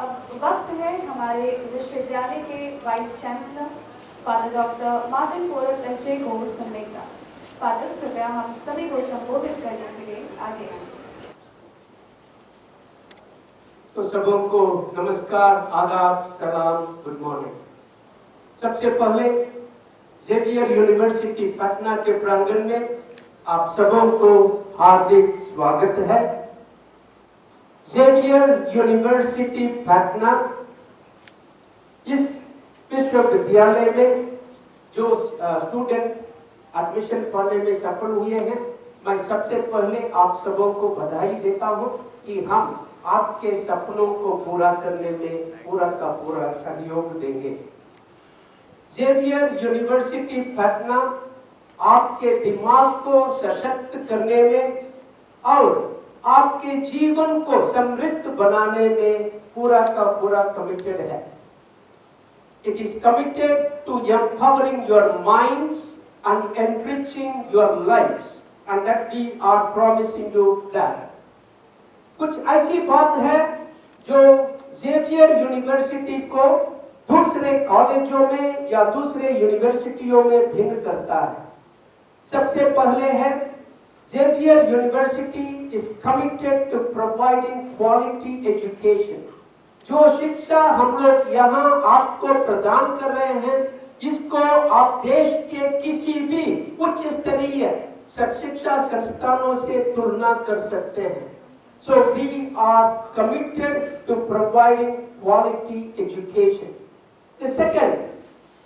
अब वक्त है हमारे विश्वविद्यालय के vice chancellor father doctor Martin Poras SJ को सुनने का। फादर, कृपया हम सभी को संबोधित करने के लिए आगे आए। तो सबों को नमस्कार, आदाब, सलाम, गुड मॉर्निंग। सबसे पहले जेवियर यूनिवर्सिटी पटना के प्रांगण में आप सबों को हार्दिक स्वागत है। जेवियर यूनिवर्सिटी पटना इस विश्वविद्यालय में जो स्टूडेंट एडमिशन पाने में सफल हुए हैं, मैं सबसे पहले आप सबों को बधाई देता हूं कि हम आपके सपनों को पूरा करने में पूरा का पूरा सहयोग देंगे। जेवियर यूनिवर्सिटी पटना आपके दिमाग को सशक्त करने में और आपके जीवन को समृद्ध बनाने में पूरा का पूरा कमिटेड है। It is committed to empowering your minds and enriching your lives, and that we are promising you that. कुछ ऐसी बात है जो जेवियर यूनिवर्सिटी को दूसरे कॉलेजों में या दूसरे यूनिवर्सिटियों में भिन्न करता है। सबसे पहले है Xavier university is committed to providing quality education. जो शिक्षा हम लोग यहाँ आपको प्रदान कर रहे हैं, इसको आप देश के किसी भी उच्च स्तरीय शिक्षा संस्थानों से तुलना कर सकते हैं। So we are committed to providing quality education. The second,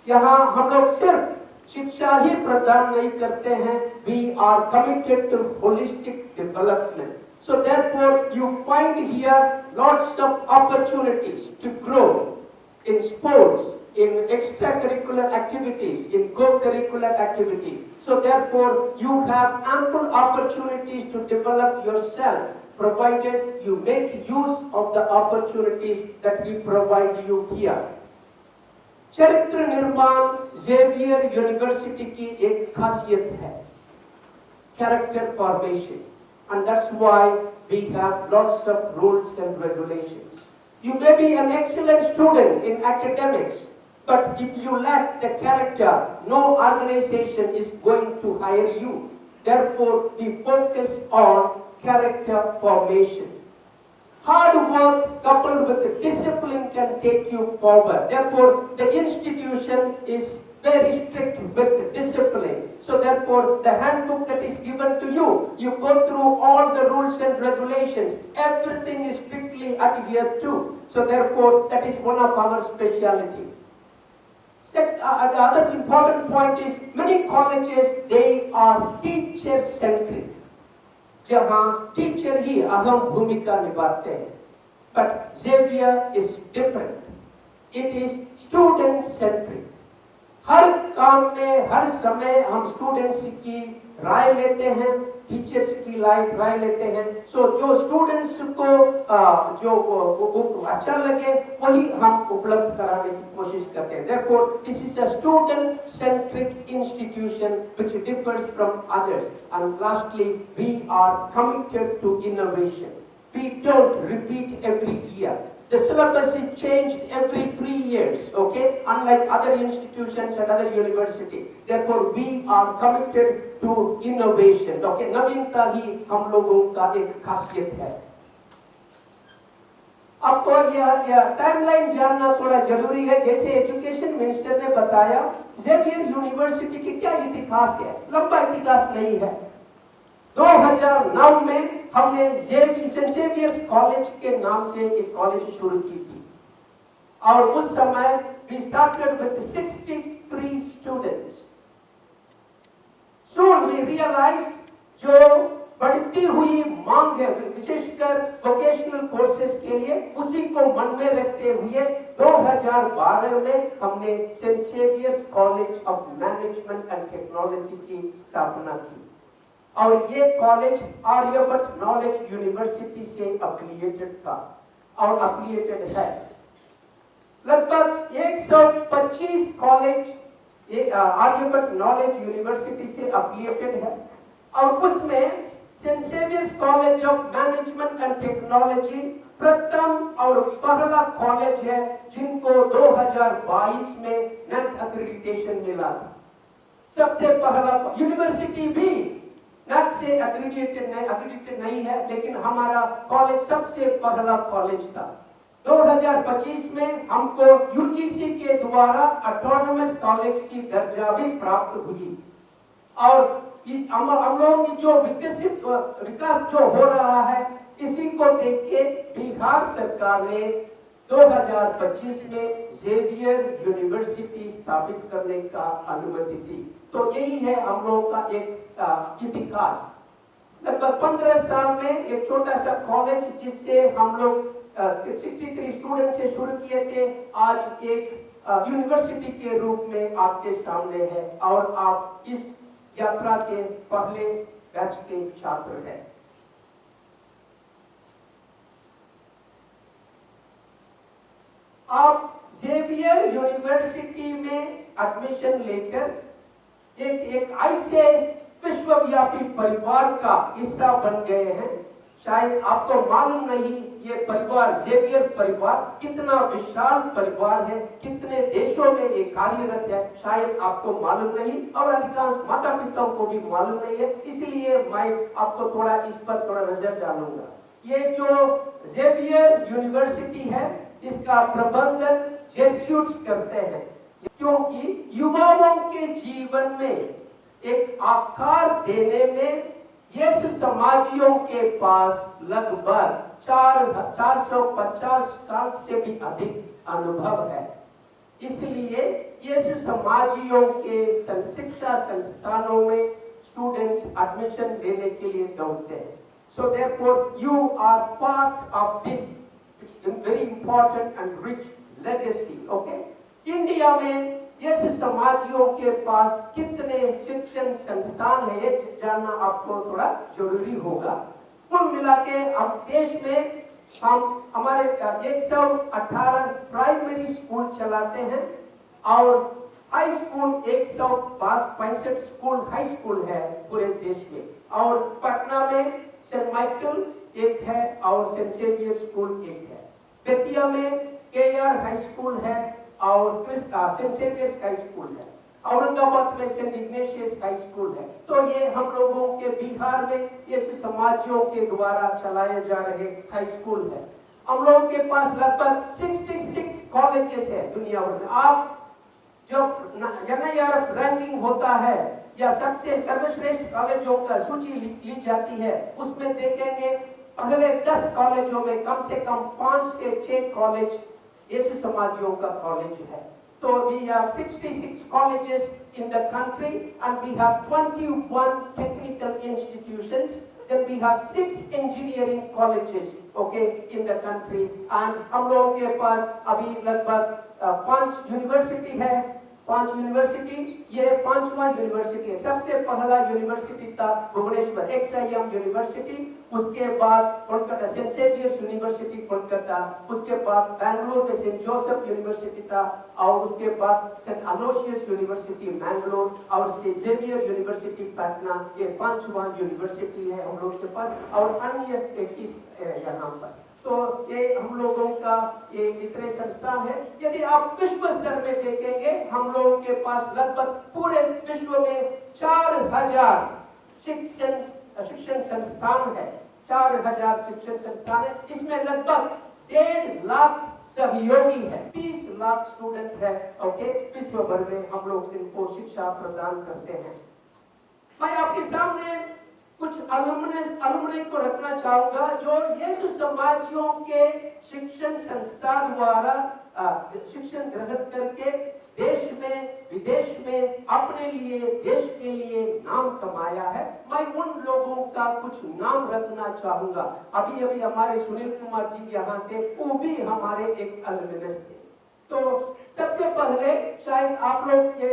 यहाँ हम लोग सिर्फ शिक्षा ही प्रदान नहीं करते हैं, we are committed to holistic development. So therefore you find here lots of opportunities to grow in sports, in extracurricular activities, in co-curricular activities. So therefore you have ample opportunities to develop yourself, provided you make use of the opportunities that we provide you here. चरित्र निर्माण Xavier university की एक खासियत है, character formation, and that's why we have lots of rules and regulations. You may be an excellent student in academics, but if you lack the character, no organization is going to hire you. Therefore, we focus on character formation. Hard work coupled with discipline can take you forward. Therefore, the institution is very strict with discipline. So therefore, the handbook that is given to you, you go through all the rules and regulations. Everything is strictly adhered to. So therefore, that is one of our speciality. The other important point is many colleges, they are teacher-centric. जहाँ teacher ही अहम भूमिका निभाते हैं, but Xavier is different. It is student-centric. हर काम में हर समय हम students की राय लेते हैं, टीचर्स की राय लेते हैं। सो जो स्टूडेंट्स को जो अच्छा लगे वही हम उपलब्ध कराने की कोशिश करते हैं। Therefore, this is a student-centric institution which differs from others. And lastly, we are committed to innovation. We don't repeat every year. The syllabus is changed every 3 years, okay? Unlike other institutions and other universities. Therefore, we are committed to innovation, okay? नवीनता ही हम लोगों का एक खासियत है। आपको यह timeline जानना थोड़ा जरूरी है। जैसे एजुकेशन मिनिस्टर ने बताया, जेवियर यूनिवर्सिटी की क्या इतिहास है? लंबा इतिहास नहीं है। 2009 में हमने सेंट जेवियर्स कॉलेज के नाम से एक कॉलेज शुरू की थी, और उस समय we started with 63 students. Soon we realized जो बढ़ती हुई मांग है विशेषकर वोकेशनल कोर्सेज के लिए, उसी को मन में रखते हुए 2012 में हमने Saint Xavier's college of management and technology की स्थापना की। और ये कॉलेज आर्यभट्ट नॉलेज यूनिवर्सिटी से एफिलिएटेड था और एफिलिएटेड है। लगभग 125 कॉलेज ये आर्यभट्ट नॉलेज यूनिवर्सिटी से एफिलिएटेड है, और उसमें Saint Xavier's college of management and technology प्रथम और पहला कॉलेज है जिनको 2022 में नेट एक्रेडिटेशन मिला था। सबसे पहला यूनिवर्सिटी भी नेट से एक्रेडिटेड नहीं है, लेकिन हमारा कॉलेज सबसे पहला कॉलेज था। 2025 में हमको यूजीसी के द्वारा ऑटोनोमस कॉलेज की दर्जा भी प्राप्त हुई। और हम लोगों की जो विकास जो हो रहा है, इसी को देख के बिहार सरकार ने 2025 में जेवियर यूनिवर्सिटी स्थापित करने का अनुमति दी। तो यही है हम लोगों का एक इतिहास। लगभग 15 साल में एक छोटा सा कॉलेज जिससे हम लोग 63 स्टूडेंट से शुरू किए थे, आज एक यूनिवर्सिटी के रूप में आपके सामने है और आप इस यात्रा के पहले बैच के छात्र हैं। आप जेवियर यूनिवर्सिटी में एडमिशन लेकर एक ऐसे विश्वव्यापी परिवार का हिस्सा बन गए हैं। शायद आपको मालूम नहीं ये परिवार, जेवियर परिवार कितना विशाल परिवार है, कितने देशों में ये कार्यरत है, शायद आपको मालूम नहीं और अधिकांश माता पिताओं को भी मालूम नहीं है। इसलिए मैं आपको थोड़ा इस पर थोड़ा नजर डालूंगा। ये जो जेवियर यूनिवर्सिटी है, इसका प्रबंधन जेस्यूट्स करते हैं, क्योंकि युवाओं के जीवन में एक आकार देने में यीशु समाजियों के पास लगभग 450 साल से भी अधिक अनुभव है। इसलिए यीशु समाजियों के शिक्षा संस्थानों में स्टूडेंट्स एडमिशन लेने के लिए दौड़ते हैं। So therefore you are part of this very important and rich legacy. Okay? India में यीशु समाजियों के पास कितने शिक्षण संस्थान है, ये जानना आपको थोड़ा जरूरी होगा। कुल मिला के अब देश में हम हमारे 118 प्राइमरी स्कूल चलाते हैं और high school 165 school high school है पूरे देश में। और पटना में सेंट माइकल एक है और सेंट जेवियर स्कूल एक है। बेतिया में केआर हाई स्कूल है और सेंट जेवियर्स हाई स्कूल है। औरंगाबाद में सेंट इग्नेशियस हाई स्कूल है। तो ये हम लोगों के बिहार में यीशु समाजियों के द्वारा चलाए जा रहे हाई स्कूल है। हम लोगों के पास लगभग 66 कॉलेजेस है दुनिया भर में। आप जब NIRF रैंकिंग होता है या सबसे सर्वश्रेष्ठ कॉलेजों का सूची ली जाती है, उसमें देखेंगे पहले 10 कॉलेजों में कम से कम 5 से 6 कॉलेज यीशु समाजियों का कॉलेज है। So we have 66 colleges in the country and we have 21 technical institutions. Then we have 6 engineering colleges, okay, in the country. And हम लोगों के पास अभी लगभग 5 यूनिवर्सिटी है। 5 यूनिवर्सिटी, ये 5वां यूनिवर्सिटी है। सबसे पहला यूनिवर्सिटी था भुवनेश्वर XIM यूनिवर्सिटी, उसके बाद Kolkata Saint Xavier's university Kolkata, उसके बाद बैंगलोर में सेंट जोसेफ यूनिवर्सिटी था और उसके बाद सेंट अलोशियस यूनिवर्सिटी मैंगलोर और सेंट जेवियर यूनिवर्सिटी पटना। ये 5वां यूनिवर्सिटी है हम लोग के पास और अन्य 21 यहाँ पर। तो ये हम लोगों का ये इतने संस्थान है। यदि आप विश्व स्तर में देखेंगे, हम लोगों के पास लगभग पूरे विश्व में 4000 शिक्षण संस्थान है। 4000 शिक्षण संस्थान है। इसमें लगभग 1.5 लाख सहयोगी है। 30 लाख स्टूडेंट है। ओके, विश्व भर में हम लोग इनको शिक्षा प्रदान करते हैं। मैं आपके सामने कुछ अलुमने को रखना चाहूंगा जो यीशु समाजियों के शिक्षण संस्था द्वारा शिक्षण ग्रहण करके देश में विदेश में अपने लिए देश के लिए नाम कमाया है। मैं उन लोगों का कुछ नाम रखना चाहूंगा। अभी अभी हमारे सुनील कुमार जी यहाँ थे, वो भी हमारे एक अलुमनस थे। तो सबसे पहले शायद आप लोग ये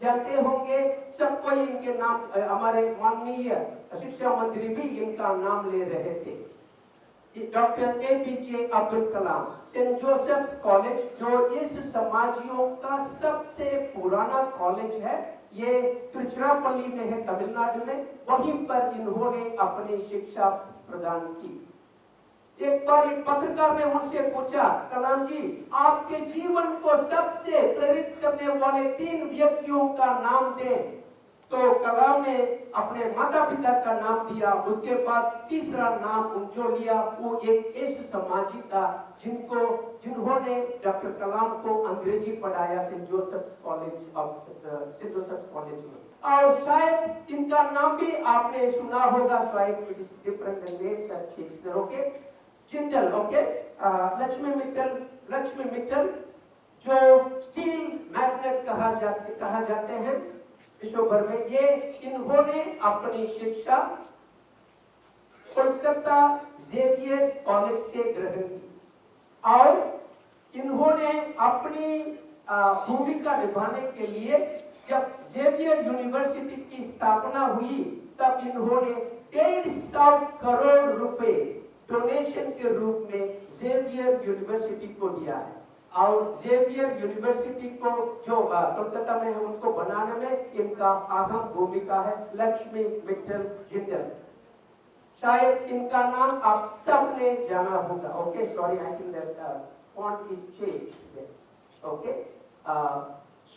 जानते होंगे, सब कोई इनके नाम, हमारे माननीय शिक्षा मंत्री भी इनका नाम ले रहे थे। Doctor APJ Abdul Kalam. Saint Joseph's college जो यीशु समाजियों का सबसे पुराना कॉलेज है, ये तिरुचिरापल्ली में है, तमिलनाडु में। वहीं पर इन्होंने अपनी शिक्षा प्रदान की। एक बार एक पत्रकार ने उनसे पूछा, कलाम जी, आपके जीवन को सबसे प्रेरित करने वाले 3 व्यक्तियों का नाम दें। तो कलाम ने अपने माता पिता का नाम दिया। उसके बाद तीसरा नाम जो लिया वो एक यीशु समाजी था, जिन्होंने डॉक्टर कलाम को अंग्रेजी पढ़ाया सेंट जोसेफ्स कॉलेज में। और शायद इनका नाम भी आपने सुना होगा, शायद it is different names are changed, okay. Jindal, okay, Lakshmi Mittal जो स्टील मैग्नेट कहा जाते हैं विश्व भर में, ये इन्होंने अपनी शिक्षा कोलकाता जेवियर कॉलेज से ग्रहण की और इन्होंने अपनी भूमिका निभाने के लिए जब जेवियर यूनिवर्सिटी की स्थापना हुई तब इन्होंने 150 करोड़ रुपए डोनेशन के रूप में जेवियर यूनिवर्सिटी को दिया है। और जेवियर यूनिवर्सिटी को जो कोलकाता में है उनको बनाने में इनका अहम भूमिका है। लक्ष्मी मित्तल जिंदल, शायद इनका नाम आप सब ने जाना होगा, okay. Sorry, I think that font is changed, okay.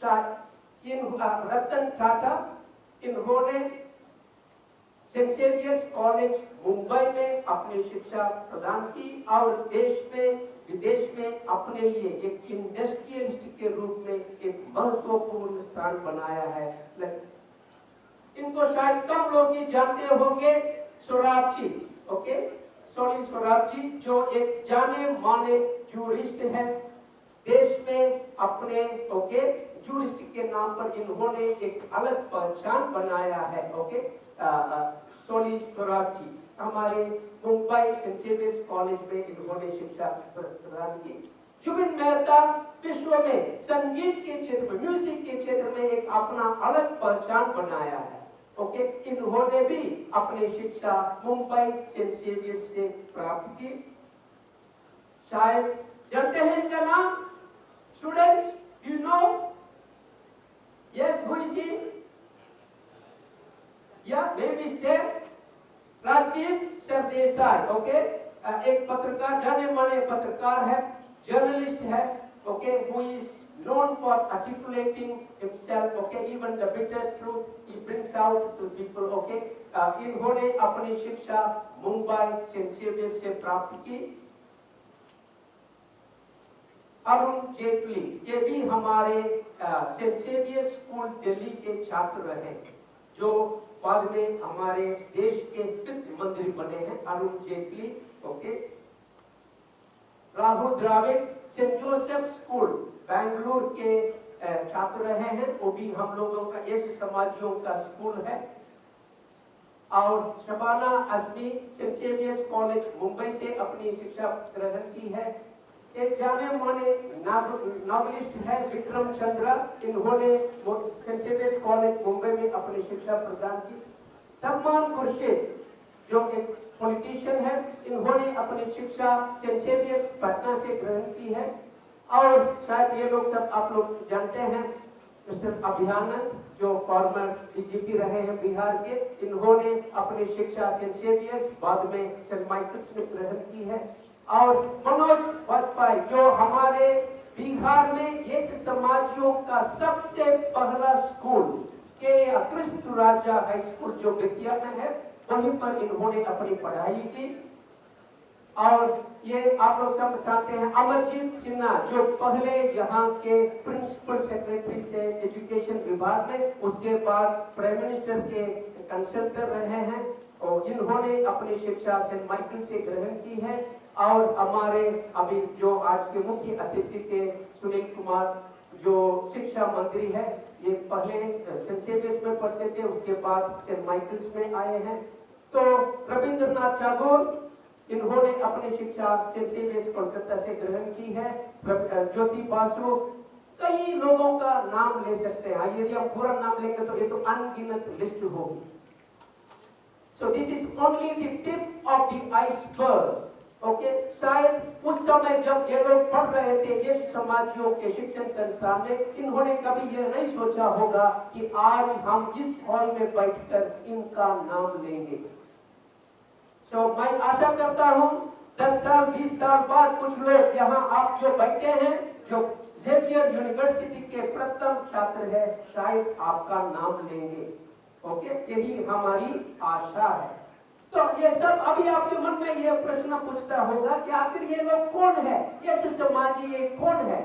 शायद रतन टाटा, इन्होंने सेंट जेवियर्स कॉलेज मुंबई में अपनी शिक्षा प्रदान की और देश में विदेश में अपने लिए एक इंडस्ट्रियलिस्ट के रूप में एक महत्वपूर्ण स्थान बनाया है। इनको शायद कम लोग ही जानते होंगे, सोराब जी, ओके, सोराब जी जो एक जाने माने जूरिस्ट है देश में अपने, ओके, जूरिस्ट के नाम पर इन्होंने एक अलग पहचान बनाया है, ओके। सोराब जी हमारे मुंबई सेंट जेवियर्स कॉलेज में इन्होंने शिक्षा प्रदान की। जुबिन मेहता विश्व में संगीत के क्षेत्र में, म्यूजिक के क्षेत्र में एक अपना अलग पहचान बनाया है, ओके। इन्होंने भी अपनी शिक्षा मुंबई सेंट जेवियर्स से प्राप्त की। शायद जानते हैं इनका नाम, students, you know, yes, who is he? या name is there, Rajdeep Sardesai, okay. एक पत्रकार, जाने माने पत्रकार है, जर्नलिस्ट है, okay, who is known for articulating himself, okay, even the bitter truth he brings out to people, okay. इन्होंने अपनी शिक्षा मुंबई सेंट जेवियर्स से प्राप्त की। अरुण जेटली, ये भी हमारे सेंट जेवियर्स स्कूल दिल्ली के छात्र रहे, जो बाद में हमारे देश के वित्त मंत्री बने हैं, Arun Jaitley, okay. Rahul Dravid Saint Joseph school Bengaluru के छात्र रहे हैं, वो भी हम लोगों का यीशु समाजियों का स्कूल है। और Shabana Azmi saint Xavier's college Mumbai से अपनी शिक्षा ग्रहण की है। एक जाने माने नॉवेलिस्ट है विक्रम चंद्रा, इन्होंने सेंट जेवियर्स कॉलेज मुंबई में अपनी शिक्षा प्रदान की। सलमान खुर्शीद जो एक पॉलिटिशियन है, इन्होंने अपनी शिक्षा सेंट जेवियर्स पटना से ग्रहण की है। और शायद ये लोग सब आप लोग जानते हैं, मिस्टर अभियानंद जो फॉर्मर डीजीपी रहे हैं बिहार के, इन्होंने अपनी शिक्षा सेंट जेवियर्स बाद में सेंट माइकल्स में ग्रहण की है। और मनोज वाजपेयी जो हमारे बिहार में यीशु समाजियों का सबसे पहला स्कूल के क्रिस्त राजा हाई स्कूल जो बेतिया में है, वहीं पर इन्होंने अपनी पढ़ाई की। और ये आप लोग सब जानते हैं अमरजीत सिन्हा जो पहले यहाँ के प्रिंसिपल सेक्रेटरी थे एजुकेशन विभाग में, उसके बाद प्राइम मिनिस्टर के कंसल्टेंट रहे हैं और इन्होंने अपनी शिक्षा सेंट माइकल से ग्रहण की है। और हमारे अभी जो आज के मुख्य अतिथि थे सुनील कुमार जो शिक्षा मंत्री है, ये पहले सेंट जेवियर्स में पढ़ते थे, उसके बाद सेंट माइकल्स में आए हैं। तो रविंद्रनाथ टैगोर, इन्होंने अपनी शिक्षा सेंट जेवियर्स कोलकाता से ग्रहण की है। ज्योति बासु, कई लोगों का नाम ले सकते हैं, यदि हम पूरा नाम लेंगे तो ये तो अनगिनत लिस्ट होगी। So this is only the tip of the iceberg okay, शायद उस समय जब ये लोग पढ़ रहे थे यीशु समाजियों के शिक्षण संस्थान में, इन्होंने कभी ये नहीं सोचा होगा कि आज हम इस हॉल में बैठकर इनका नाम लेंगे। मैं आशा करता हूं 10 साल 20 साल बाद कुछ लोग यहाँ आप जो बैठे हैं, जो ज़ेवियर यूनिवर्सिटी के प्रथम छात्र है, शायद आपका नाम लेंगे। ओके, यही हमारी आशा है। तो ये सब अभी आपके मन में ये प्रश्न पूछता होगा कि आखिर ये लोग कौन है, यीशु समाजी ये कौन है?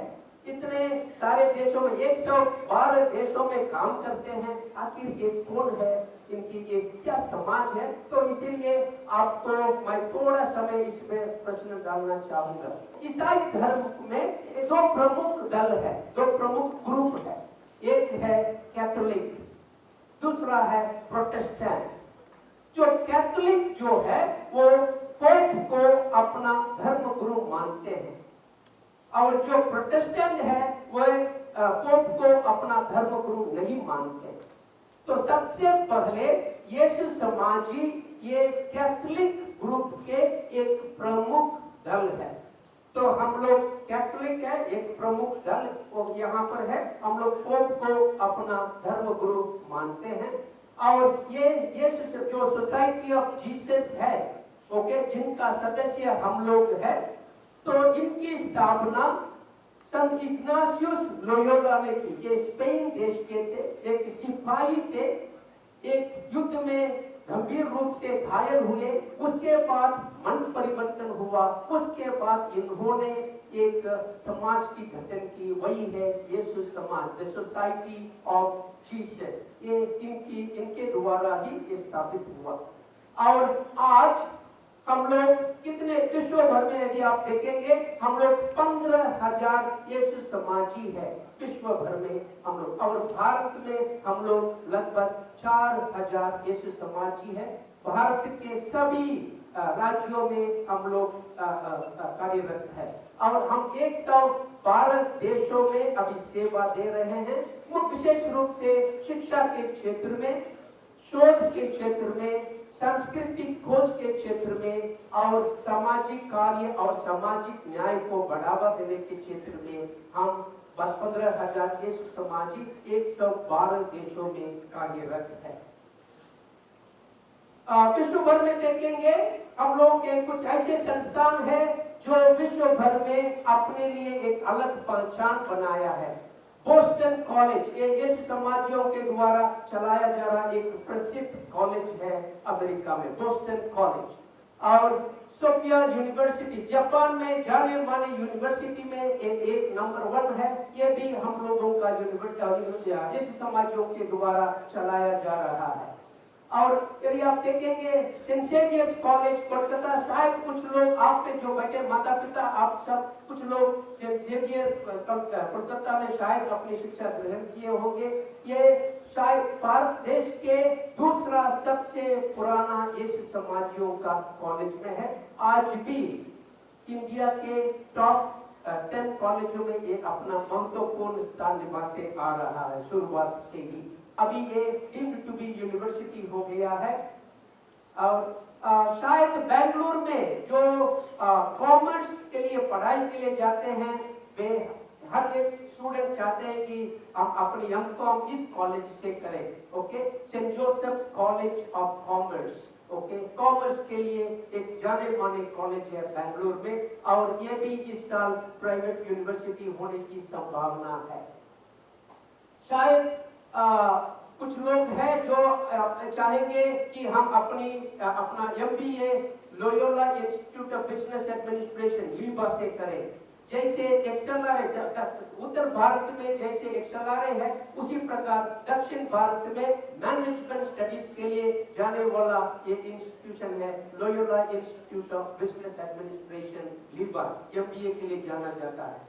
इतने सारे देशों में 112 देशों में काम करते हैं, आखिर ये कौन है, इनकी ये क्या समाज है? तो इसीलिए आपको मैं थोड़ा समय इसमें प्रश्न डालना चाहूंगा। ईसाई धर्म में दो प्रमुख दल है, दो प्रमुख ग्रुप है। एक है कैथोलिक, दूसरा है प्रोटेस्टेंट। जो कैथोलिक जो है वो पोप को अपना धर्म गुरु मानते हैं, और जो प्रोटेस्टेंट है वह पोप को अपना धर्म गुरु नहीं मानते। तो सबसे पहले यीशु समाजी ये कैथोलिक ग्रुप के एक प्रमुख दल है। तो हम लोग कैथोलिक है, एक प्रमुख दल वो यहाँ पर है। हम लोग पोप को अपना धर्म गुरु मानते हैं, और ये जो सोसाइटी ऑफ जीसस है, ओके, जिनका सदस्य हम लोग है, तो इनकी स्थापना संत इग्नासियस लोयोला ने की। ये स्पेन देश के थे, एक सिपाही थे, एक युद्ध में गंभीर रूप से घायल हुए, उसके बाद मन परिवर्तन हुआ, उसके बाद इन्होंने एक समाज की गठन की, वही है यीशु समाज, द सोसाइटी ऑफ जीसस। ये इनके द्वारा ही स्थापित हुआ। और आज हम लोग कितने विश्व भर में यदि आप देखेंगे, हम लोग 15,000 यीशु समाजी है विश्व भर में हम लोग, और भारत में हम लोग लगभग 4,000 यीशु समाजी है। भारत के सभी राज्यों में हम लोग कार्यरत है, और हम 112 देशों में अभी सेवा दे रहे हैं। विशेष रूप से शिक्षा के क्षेत्र में, शोध के क्षेत्र में, सांस्कृतिक खोज के क्षेत्र में, और सामाजिक कार्य और सामाजिक न्याय को बढ़ावा देने के क्षेत्र में हम 15,000 यीशु समाजी 112 देशों में कार्यरत है। विश्व भर में देखेंगे हम लोग के कुछ ऐसे संस्थान है जो विश्व भर में अपने लिए एक अलग पहचान बनाया है। बोस्टन कॉलेज, ये यीशु समाजियों के द्वारा चलाया जा रहा एक प्रसिद्ध कॉलेज है अमेरिका में, बोस्टन कॉलेज। और सोफिया यूनिवर्सिटी जापान में जाने मानी यूनिवर्सिटी में एक नंबर 1 है। ये भी हम लोगों का यूनिवर्सिटी यीशु समाजियों के द्वारा चलाया जा रहा है। और यदि आप देखेंगे सेंट जेवियर्स कॉलेज कोलकाता, शायद कुछ लोग आप पे जो बैठे माता पिता आप सब कुछ लोग सेंट जेवियर कोलकाता में शायद अपनी शिक्षा ग्रहण किए होंगे। ये शायद भारत देश के दूसरा सबसे पुराना यीशु समाजियों का कॉलेज में है। आज भी इंडिया के टॉप 10 कॉलेजों में ये अपना महत्वपूर्ण स्थान निभाते आ रहा है शुरुआत से ही। अभी ये डीम्ड टू बी यूनिवर्सिटी हो गया है। और शायद बेंगलुरु में जो कॉमर्स के लिए पढ़ाई के लिए जाते हैं, वे हर एक स्टूडेंट चाहते हैं कि हम अपनी एमकॉम इस कॉलेज से करें। Okay, Saint Joseph's college of commerce, okay, commerce के लिए एक जाने माने कॉलेज है बेंगलुरु में, और ये भी इस साल प्राइवेट यूनिवर्सिटी होने की संभावना है। शायद कुछ लोग हैं जो चाहेंगे कि हम अपना MBA Loyola institute of business administration लीबा से करें। जैसे XLRA उत्तर भारत में जैसे XLRA है, उसी प्रकार दक्षिण भारत में मैनेजमेंट स्टडीज के लिए जाने वाला ये इंस्टीट्यूशन है Loyola institute of business administration लीबा, MBA के लिए जाना जाता है।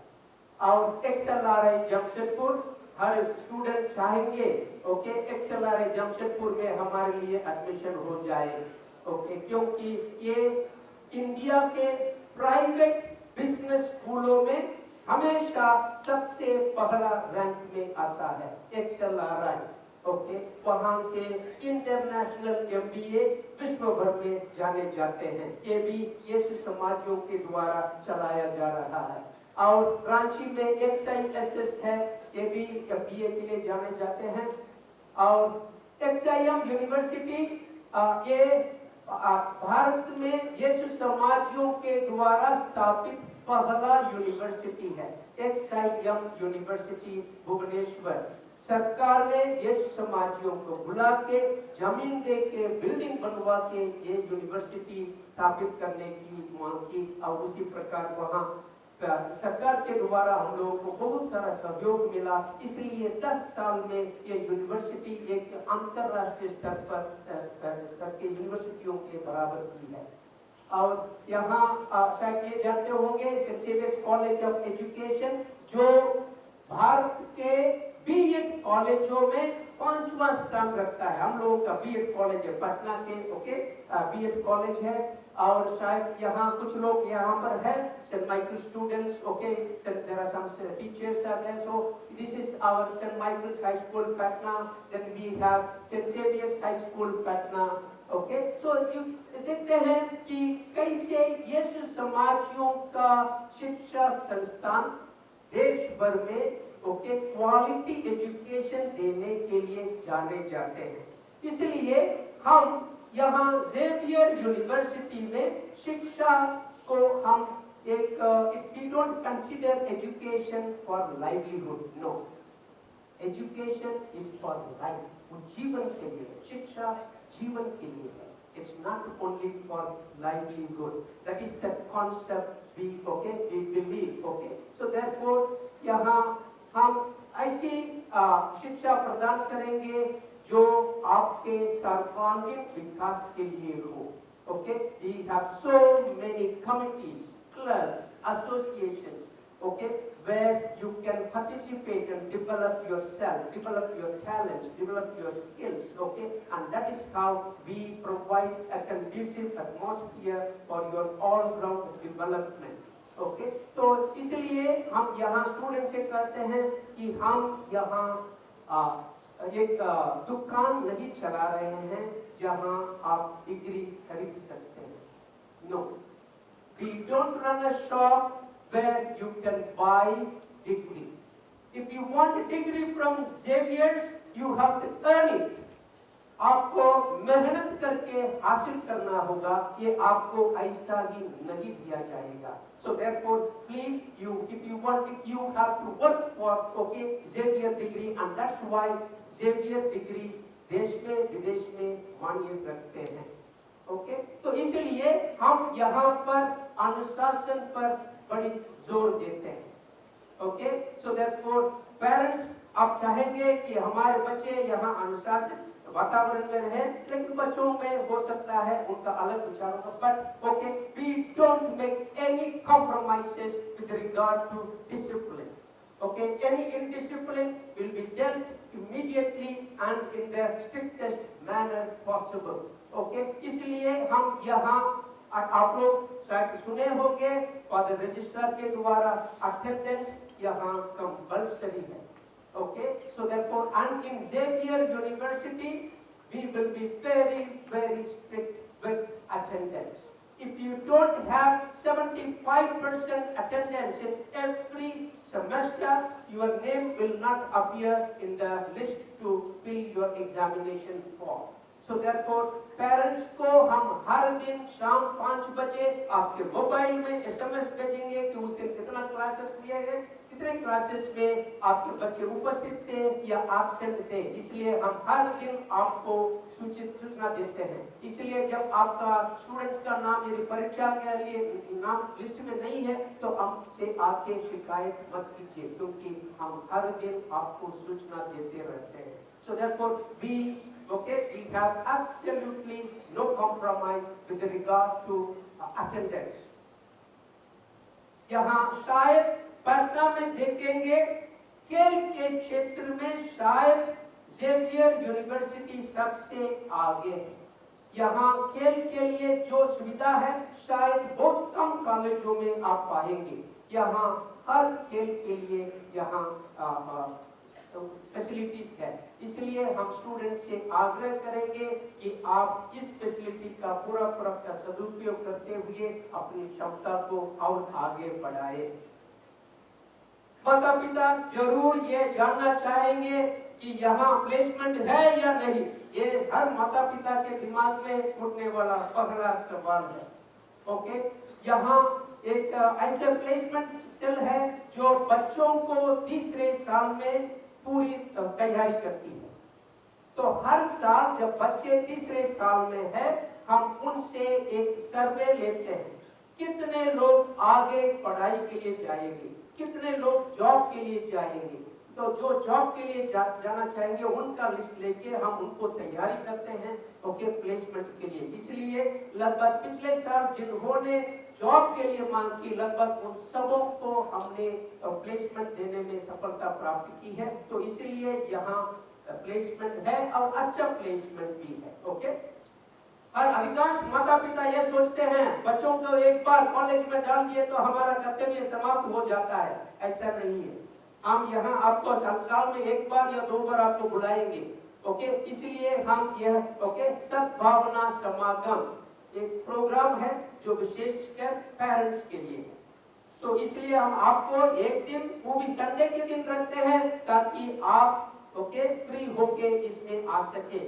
और XLRA जमशेदपुर, हर स्टूडेंट चाहेंगे ओके XLRA जमशेदपुर में हमारे लिए एडमिशन हो जाए, ओके, क्योंकि ये इंडिया के प्राइवेट बिजनेस स्कूलों में हमेशा सबसे पहला रैंक में आता है XLRA, ओके, वहाँ के इंटरनेशनल MBA विश्व भर में जाने जाते हैं। ये भी यीशु समाजियों के द्वारा चलाया जा रहा है। और रांची में XISS है, ये भी MBA के लिए जाने जाते हैं। और XIM यूनिवर्सिटी ये भारत में यीशु समाजियों के द्वारा स्थापित पहला यूनिवर्सिटी है। XIM university Bhubaneswar. सरकार ने यीशु समाजियों को बुला के जमीन दे के बिल्डिंग बनवा के ये यूनिवर्सिटी स्थापित करने की मांग की और उसी प्रकार वहाँ सरकार के द्वारा हम लोगों को बहुत सारा सहयोग मिला। इसलिए 10 साल में ये यूनिवर्सिटी एक अंतरराष्ट्रीय स्तर पर के यूनिवर्सिटियों के बराबर की है। और यहाँ शायद ये जानते होंगे Saint Xavier's college of education जो भारत के B.Ed कॉलेजों में 5वां स्थान रखता है। हम लोगों का B.Ed कॉलेज है पटना के, ओके, B.Ed कॉलेज है। और शायद यहाँ कुछ लोग यहाँ पर है saint Michael students, okay, there are some teachers are there. So this is our saint Michael's high school Patna, then we have saint Xavier's high school Patna, okay. सो देखते हैं कि कैसे यीशु समाजियों का शिक्षा संस्थान देश भर में ओके क्वालिटी एजुकेशन देने के लिए जाने जाते हैं। इसलिए हम यहाँ जेवियर यूनिवर्सिटी में शिक्षा को हम एक we don't consider education for livelihood, no, education is for life, जीवन के लिए, शिक्षा जीवन के लिए है। It's not only for livelihood. That is the concept we believe, okay. So therefore यहाँ हम ऐसी शिक्षा प्रदान करेंगे जो आपके सर्वांगीण विकास के लिए हो, okay. We have so many committees, clubs, associations, okay, where you can participate and develop yourself, develop your talents, develop your skills, okay, and that is how we provide a conducive atmosphere for your all-round development, okay. तो इसलिए हम यहाँ student से कहते हैं कि हम यहाँ एक दुकान नहीं चला रहे हैं जहाँ आप डिग्री खरीद सकते हैं, no, we don't run a shop where you can buy degree. If you want a degree from Xavier's, you have to earn it. आपको मेहनत करके हासिल करना होगा, ये आपको ऐसा ही नहीं दिया जाएगा। So therefore, please, if you want it, you have to work for, okay, Xavier degree, and that's why Xavier degree देश में विदेश में मान्य रखते हैं, ओके। तो इसलिए हम यहाँ पर अनुशासन पर बड़ी जोर देते हैं, ओके। सो देयरफॉर पेरेंट्स, आप चाहेंगे कि हमारे बच्चे यहाँ अनुशासित वातावरण में रहे, लेकिन बच्चों में हो सकता है उनका अलग विचारों का, but okay, we don't make any compromises with regard to discipline, okay, any indiscipline will be dealt immediately and in the strictest manner possible, okay. इसलिए हम यहाँ आप लोग शायद सुने होंगे फादर रजिस्ट्रार के द्वारा अटेंडेंस यहाँ कंपल्सरी है, okay. So therefore, and in Xavier University we will be very strict with attendance. If you don't have 75% attendance in every semester, your name will not appear in the list to fill your examination form. So therefore, parents को हम हर दिन शाम 5 बजे आपके mobile में SMS भेजेंगे कि उस दिन कितना क्लासेस लिए गए, कितने क्लासेस में आपके बच्चे उपस्थित थे या एब्सेंट थे। इसलिए हम हर दिन आपको सूचना देते हैं। इसलिए जब आपका स्टूडेंट्स का नाम यदि परीक्षा के लिए नाम लिस्ट में नहीं है तो हमसे आके शिकायत मत कीजिए, क्योंकि हम हर दिन आपको सूचना देते रहते हैं। So therefore, we have absolutely no compromise with regard to attendance. यहाँ शायद पटना में देखेंगे खेल के क्षेत्र में शायद जेवियर यूनिवर्सिटी सबसे आगे है। यहाँ खेल के लिए जो सुविधा है शायद बहुत कम कॉलेजों में आप पाएंगे। यहाँ हर खेल के लिए यहाँ फैसिलिटीज है। इसलिए हम स्टूडेंट से आग्रह करेंगे कि आप इस फैसिलिटी का पूरा का सदुपयोग करते हुए अपनी क्षमता को और आगे बढ़ाए। माता पिता जरूर ये जानना चाहेंगे कि यहाँ प्लेसमेंट है या नहीं। ये हर माता पिता के दिमाग में उठने वाला पहला सवाल है। ओके, यहाँ एक ऐसे प्लेसमेंट सेल है जो बच्चों को तीसरे साल में पूरी तैयारी करती है। तो हर साल जब बच्चे तीसरे साल में है, हम उनसे एक सर्वे लेते हैं, कितने लोग आगे पढ़ाई के लिए जाएंगे, कितने लोग जॉब के लिए जाएंगे। तो जो जॉब के लिए जाना चाहेंगे उनका लिस्ट लेके हम उनको तैयारी करते हैं ओके प्लेसमेंट के लिए। इसलिए लगभग पिछले साल जिन्होंने जॉब के लिए मांग की, लगभग उन सबों को हमने प्लेसमेंट देने में सफलता प्राप्त की है। तो इसलिए यहाँ प्लेसमेंट है और अच्छा प्लेसमेंट भी है। ओके, और अधिकांश माता पिता ये सोचते हैं बच्चों को एक बार कॉलेज में डाल दिए तो हमारा कर्तव्य समाप्त हो जाता है। ऐसा नहीं है। हम यहाँ आपको साल में एक बार या 2 बार आपको बुलाएंगे। ओके, इसलिए हम यह ओके सद्भावना समागम एक प्रोग्राम है जो विशेषकर पेरेंट्स के लिए है। तो इसलिए हम आपको एक दिन वो भी संडे के दिन रखते हैं ताकि आप ओके फ्री होके इसमें आ सके।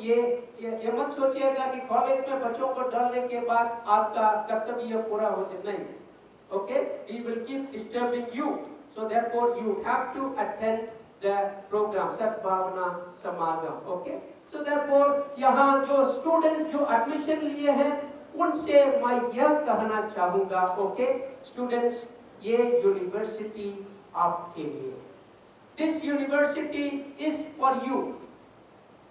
ये मत सोचिएगा कि कॉलेज में बच्चों को डालने के बाद आपका कर्तव्य पूरा हो जाए, नहीं। Okay, we will keep disturbing you, so therefore you have to attend the program सद्भावना समागम। ओके, so therefore यहाँ जो स्टूडेंट जो एडमिशन लिए हैं उनसे मैं यह कहना चाहूंगा ओके स्टूडेंट्स, ये यूनिवर्सिटी आपके लिए, this university is for you।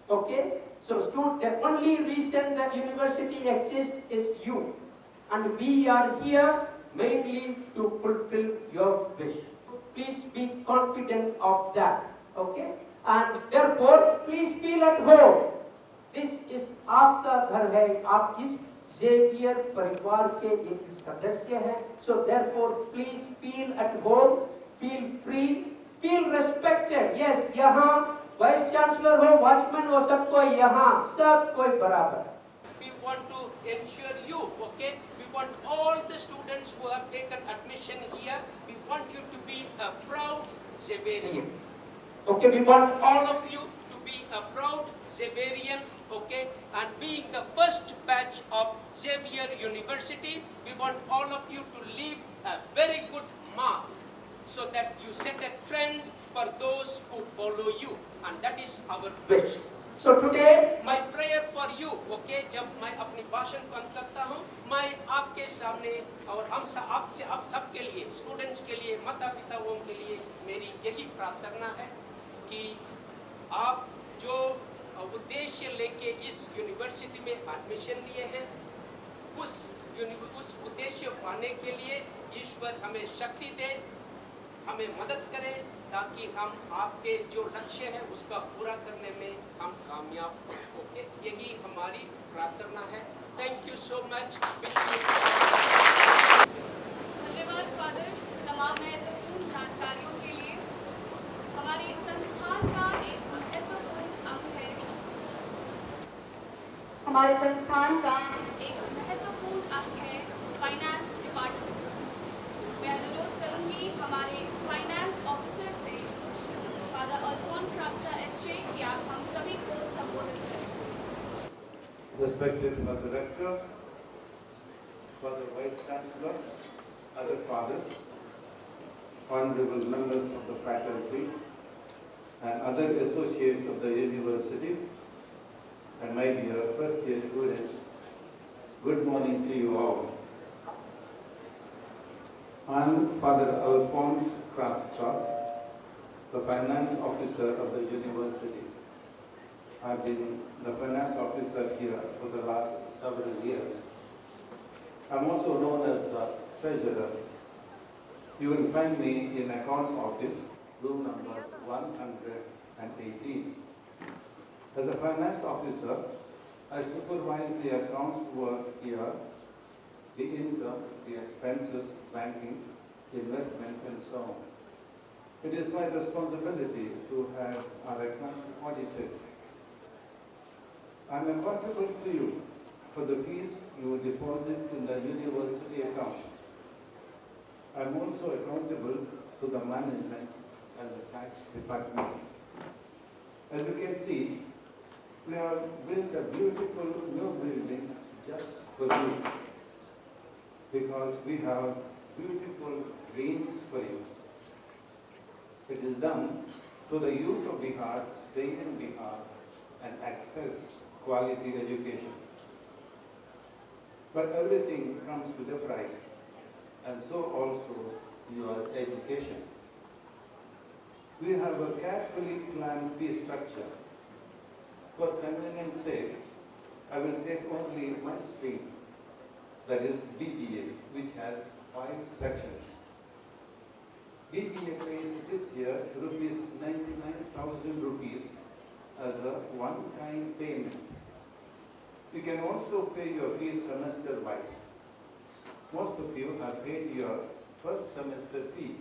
okay, so the only reason that university exists is you, and we are here mainly to fulfill your wish. Please be confident of that। okay, and therefore please feel at home। this is आपका घर है, आप इस Xavier परिवार के एक सदस्य हैं। so therefore please feel at home, feel free, feel respected। yes, यहाँ वाइस चांसलर हो, वॉचमैन हो, सबको यहाँ सब कोई बराबर है। We want to ensure you, okay? We want all the students who have taken admission here, we want you to be a proud Xaverian. Okay, we want all of you to be a proud Xaverian, okay? And being the first batch of Xavier University, we want all of you to leave a very good mark, so that you set a trend for those who follow you, and that is our wish। so today my prayer for you, okay, जब मैं अपनी भाषण को अंत करता हूँ, मैं आपके सामने और हम आपसे आप सबके लिए, स्टूडेंट्स के लिए, माता पिताओं के लिए मेरी यही प्रार्थना है कि आप जो उद्देश्य लेके इस यूनिवर्सिटी में एडमिशन लिए हैं, उस उद्देश्य पाने के लिए ईश्वर हमें शक्ति दे, हमें मदद करें, ताकि हम आपके जो लक्ष्य है उसका पूरा करने में हम कामयाब हो। यही हमारी प्रार्थना है। Thank you so much. धन्यवाद फादर, तमाम महत्वपूर्ण जानकारियों के लिए। हमारे संस्थान का एक महत्वपूर्ण अंग है, हमारे संस्थान का एक महत्वपूर्ण अंग है फाइनेंस डिपार्टमेंट। मैं अनुरोध करूंगी हमारे फाइनेंस ऑफिसर से फादर अल्फोन क्रास्टा एसजे कि आप हम सभी को संबोधित करें। Respected Father Rector, Father Vice Chancellor, other fathers, honorable members of the faculty, and other associates of the university, and my dear first year students, good morning to you all. I am Father Alphonse Krasta, the finance officer of the university. I have been the finance officer here for the last several years. I am also known as the treasurer. You will find me in accounts office, room number 118. As a finance officer, I supervise the accounts work here, the income, the expenses, banking, investments, and so on. It is my responsibility to have our accounts audited. I am accountable to you for the fees you deposit in the university account. I am also accountable to the management and the tax department. As you can see, we have built a beautiful new building just for you, because we have beautiful dreams for you. It is done so the youth of Bihar stay in Bihar and access quality education. But everything comes with a price, and so also your education. We have a carefully planned fee structure. For convenience sake, I will take only one stream, that is BBA, which has 5 sections. BBA pays this year rupees 99,000 rupees as a one-time payment. You can also pay your fees semester-wise. Most of you have paid your first semester fees.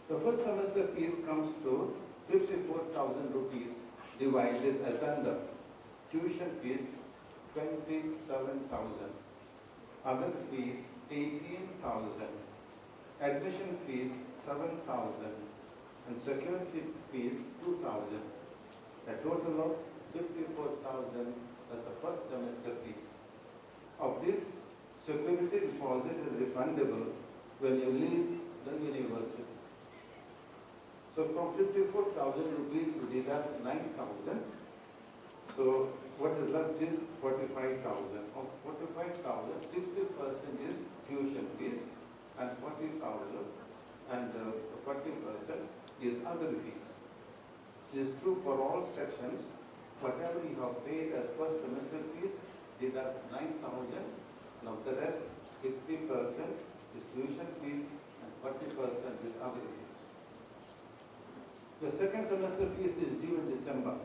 The first semester fees comes to 54,000 rupees divided as under. Tuition fees 27,000. Other fees 18,000. Admission fees 7,000. And security fees 2,000. A total of 54,000 as the first semester fees. Of this, security deposit is refundable when you leave the university. So from 54,000 rupees we deduct 9,000. So what is left is 45,000. Of 45,000, 60% is tuition fees and 40,000 and 40% is other fees. It is true for all sections. Whatever you have paid as first semester fees, deduct 9,000. Now the rest, 60% is tuition fees and 40% is other fees. The second semester fees is due in December.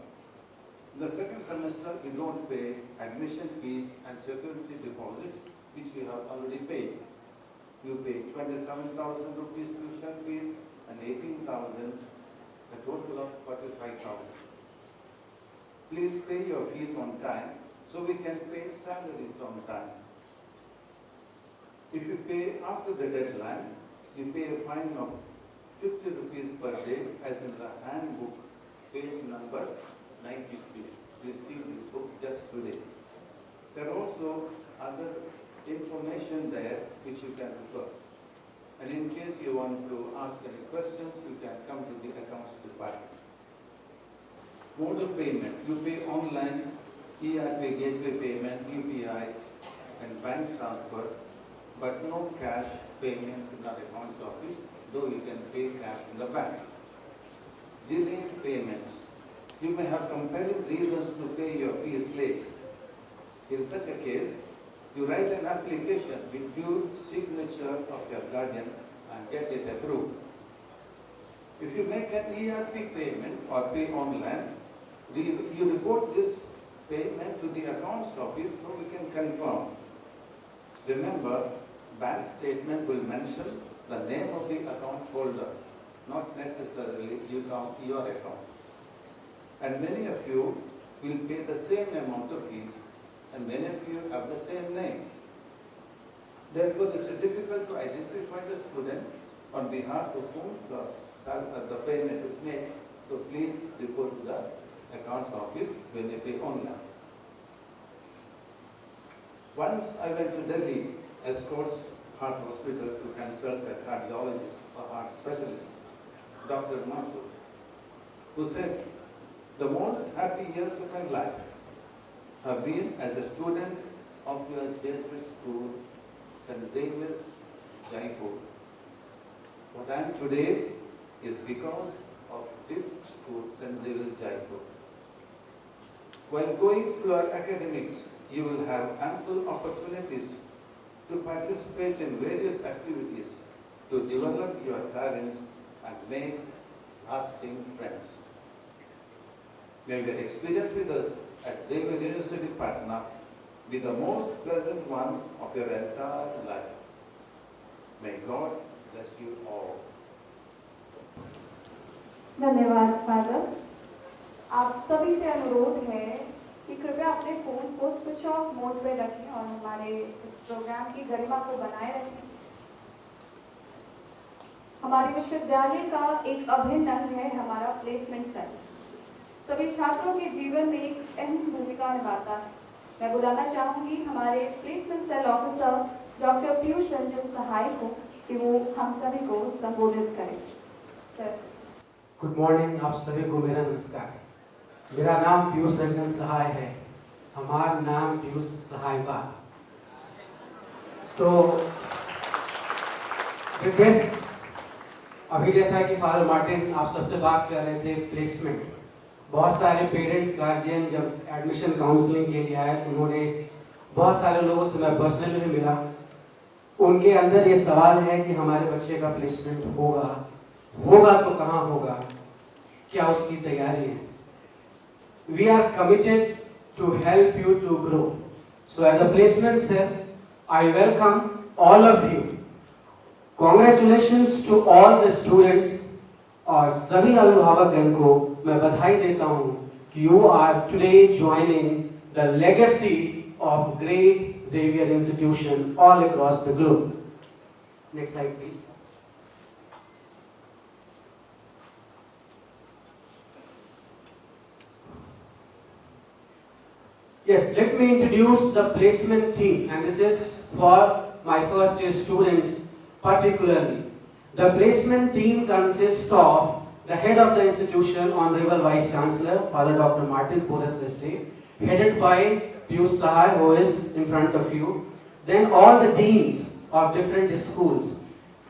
In the second semester, you don't pay admission fees and security deposit, which we have already paid. You pay 27,000 rupees tuition fees and 18,000, a total of 45,000. Please pay your fees on time so we can pay salaries on time. If you pay after the deadline, you pay a fine of 50 rupees per day, as in the handbook, page number 93. We received this book just today. There are also other information there which you can refer. And in case you want to ask any questions, you can come to the accounts department. Mode of payment, you pay online, ERP gateway payment, UPI, and bank transfer, but no cash payments in the accounts office, though you can pay cash in the bank. Delayed payments. You may have compelling reasons to pay your fees late. In such a case, you write an application with due signature of your guardian and get it approved. If you make an ERP payment or pay online, you report this payment to the accounts office so we can confirm. Remember, bank statement will mention the name of the account holder, not necessarily your account. And many of you will pay the same amount of fees, and many of you have the same name. Therefore, it is difficult to identify the student on behalf of whom the payment is made. So please report to the accounts office when you pay online. Once I went to Delhi, Escorts Heart Hospital, to consult a cardiologist or heart specialist, Dr. Mathur, who said, the most happy years of my life have been as a student of your Jesuit school, St. Xavier's, Jaipur. What I am today is because of this school, St. Xavier's, Jaipur. While going through our academics, you will have ample opportunities to participate in various activities to develop your talents and make lasting friends. May your experience with us at Xavier University, Patna be the most pleasant one of your entire life. May God bless you all. धन्यवाद father. आप सभी से अनुरोध है कि कृपया अपने phone को स्विच ऑफ मोड पे रखें और हमारे इस प्रोग्राम की गरिमा को बनाए रखें। हमारे विश्वविद्यालय का एक अभिन्न अंग है हमारा प्लेसमेंट सेल। सभी छात्रों के जीवन में एक अहम भूमिका निभाता है। मैं बुलाना चाहूंगी हमारे placement cell officer doctor Piyush Ranjan Sahay को कि वो हम सभी को संबोधित करें। सर। गुड मॉर्निंग, आप सभी को मेरा नमस्कार। मेरा नाम पीयूष रंजन सहाय है। हमारा नाम पीयूष सहाय बा। सो अभी जैसा कि फादर मार्टिन आप सबसे बात कर रहे थे प्लेसमेंट, बहुत सारे पेरेंट्स गार्जियन जब एडमिशन काउंसलिंग के लिए आए तो उन्होंने बहुत सारे लोगों से मैं पर्सनली भी मिला। उनके अंदर ये सवाल है कि हमारे बच्चे का प्लेसमेंट होगा तो कहाँ होगा, क्या उसकी तैयारी है। We are committed to help you to grow. So as a placement cell I welcome all of you. Congratulations to all the students. और सभी अभिभावकों को मैं बधाई देता हूँ कि you are today joining the legacy of great Xavier institution all across the globe. Next slide, please. Yes, let me introduce the placement team, and this is for my first year students particularly. The placement team consists of the head of the institution, Honorable Vice Chancellor, Father Dr. Martin Porras S.A., headed by Piyush Sahai, who is in front of you. Then all the deans of different schools.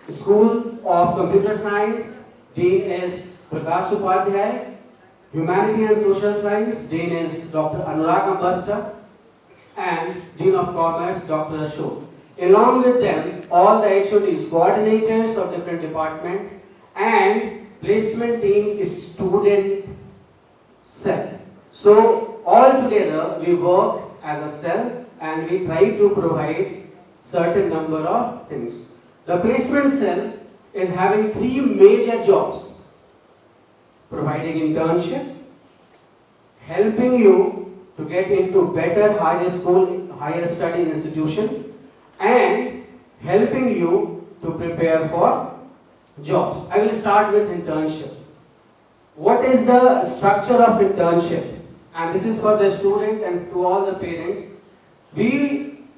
School of Computer Science, Dean is Prakash Upadhyay. Humanity and Social Science, Dean is Dr. Anurag Ambasta. And Dean of Commerce, Dr. Ashok. Along with them, all the HODs, coordinators of different department, and placement team is student cell. So all together we work as a cell and we try to provide certain number of things. The placement cell is having 3 major jobs: providing internship, helping you to get into better higher study institutions, and helping you to prepare for jobs. I will start with internship. What is the structure of internship? And this is for the student and to all the parents. We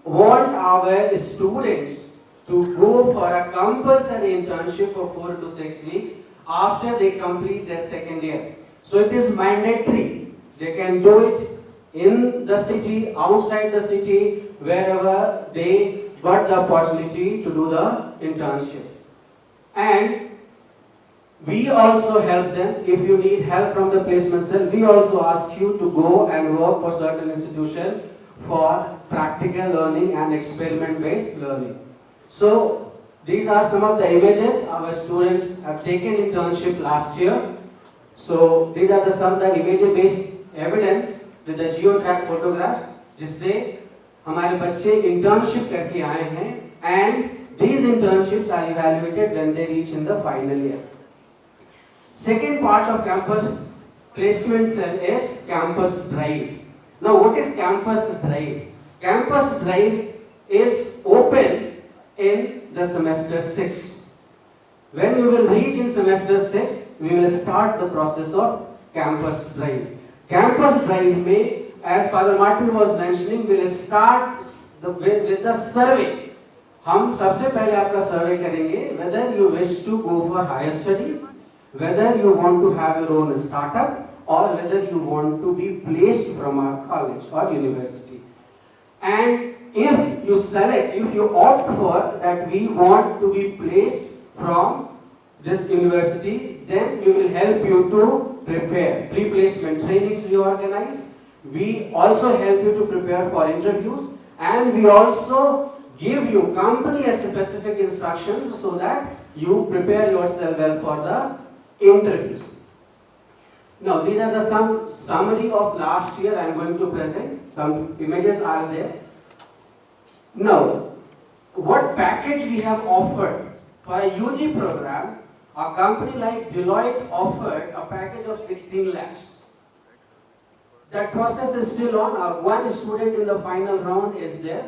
want our students to go for a compulsory internship of 4 to 6 weeks after they complete their second year. So it is mandatory. They can do it in the city, outside the city, wherever they got the opportunity to do the internship. And we also help them. If you need help from the placement cell, we also ask you to go and work for certain institution for practical learning and experiment-based learning. So these are some of the images our students have taken internship last year. So these are some of the image-based evidence with the geotag photographs, जिससे हमारे बच्चे internship करके आए हैं, and these internships are evaluated when they reach in the final year. Second part of campus placement cell is campus drive. Now what is campus drive? Campus drive is open in the semester 6. When we will reach in semester 6, we will start the process of campus drive. Campus drive may, as Father Martin was mentioning, will start with the survey. हम सबसे पहले आपका सर्वे करेंगे whether you wish to go for higher studies, whether you want to have your own startup, or whether you want to be placed from our college or university. And if you select, if you opt for that we want to be placed from this university, then we will help you to prepare. Pre-placement trainings we organize. We also help you to prepare for interviews, and we also give you company specific instructions so that you prepare yourself well for the interviews. Now these are the some summary of last year. I am going to present. Some images are there. Now what package we have offered for a UG program A company like Deloitte offered a package of 16 lakhs. That process is still on. One student in the final round is there.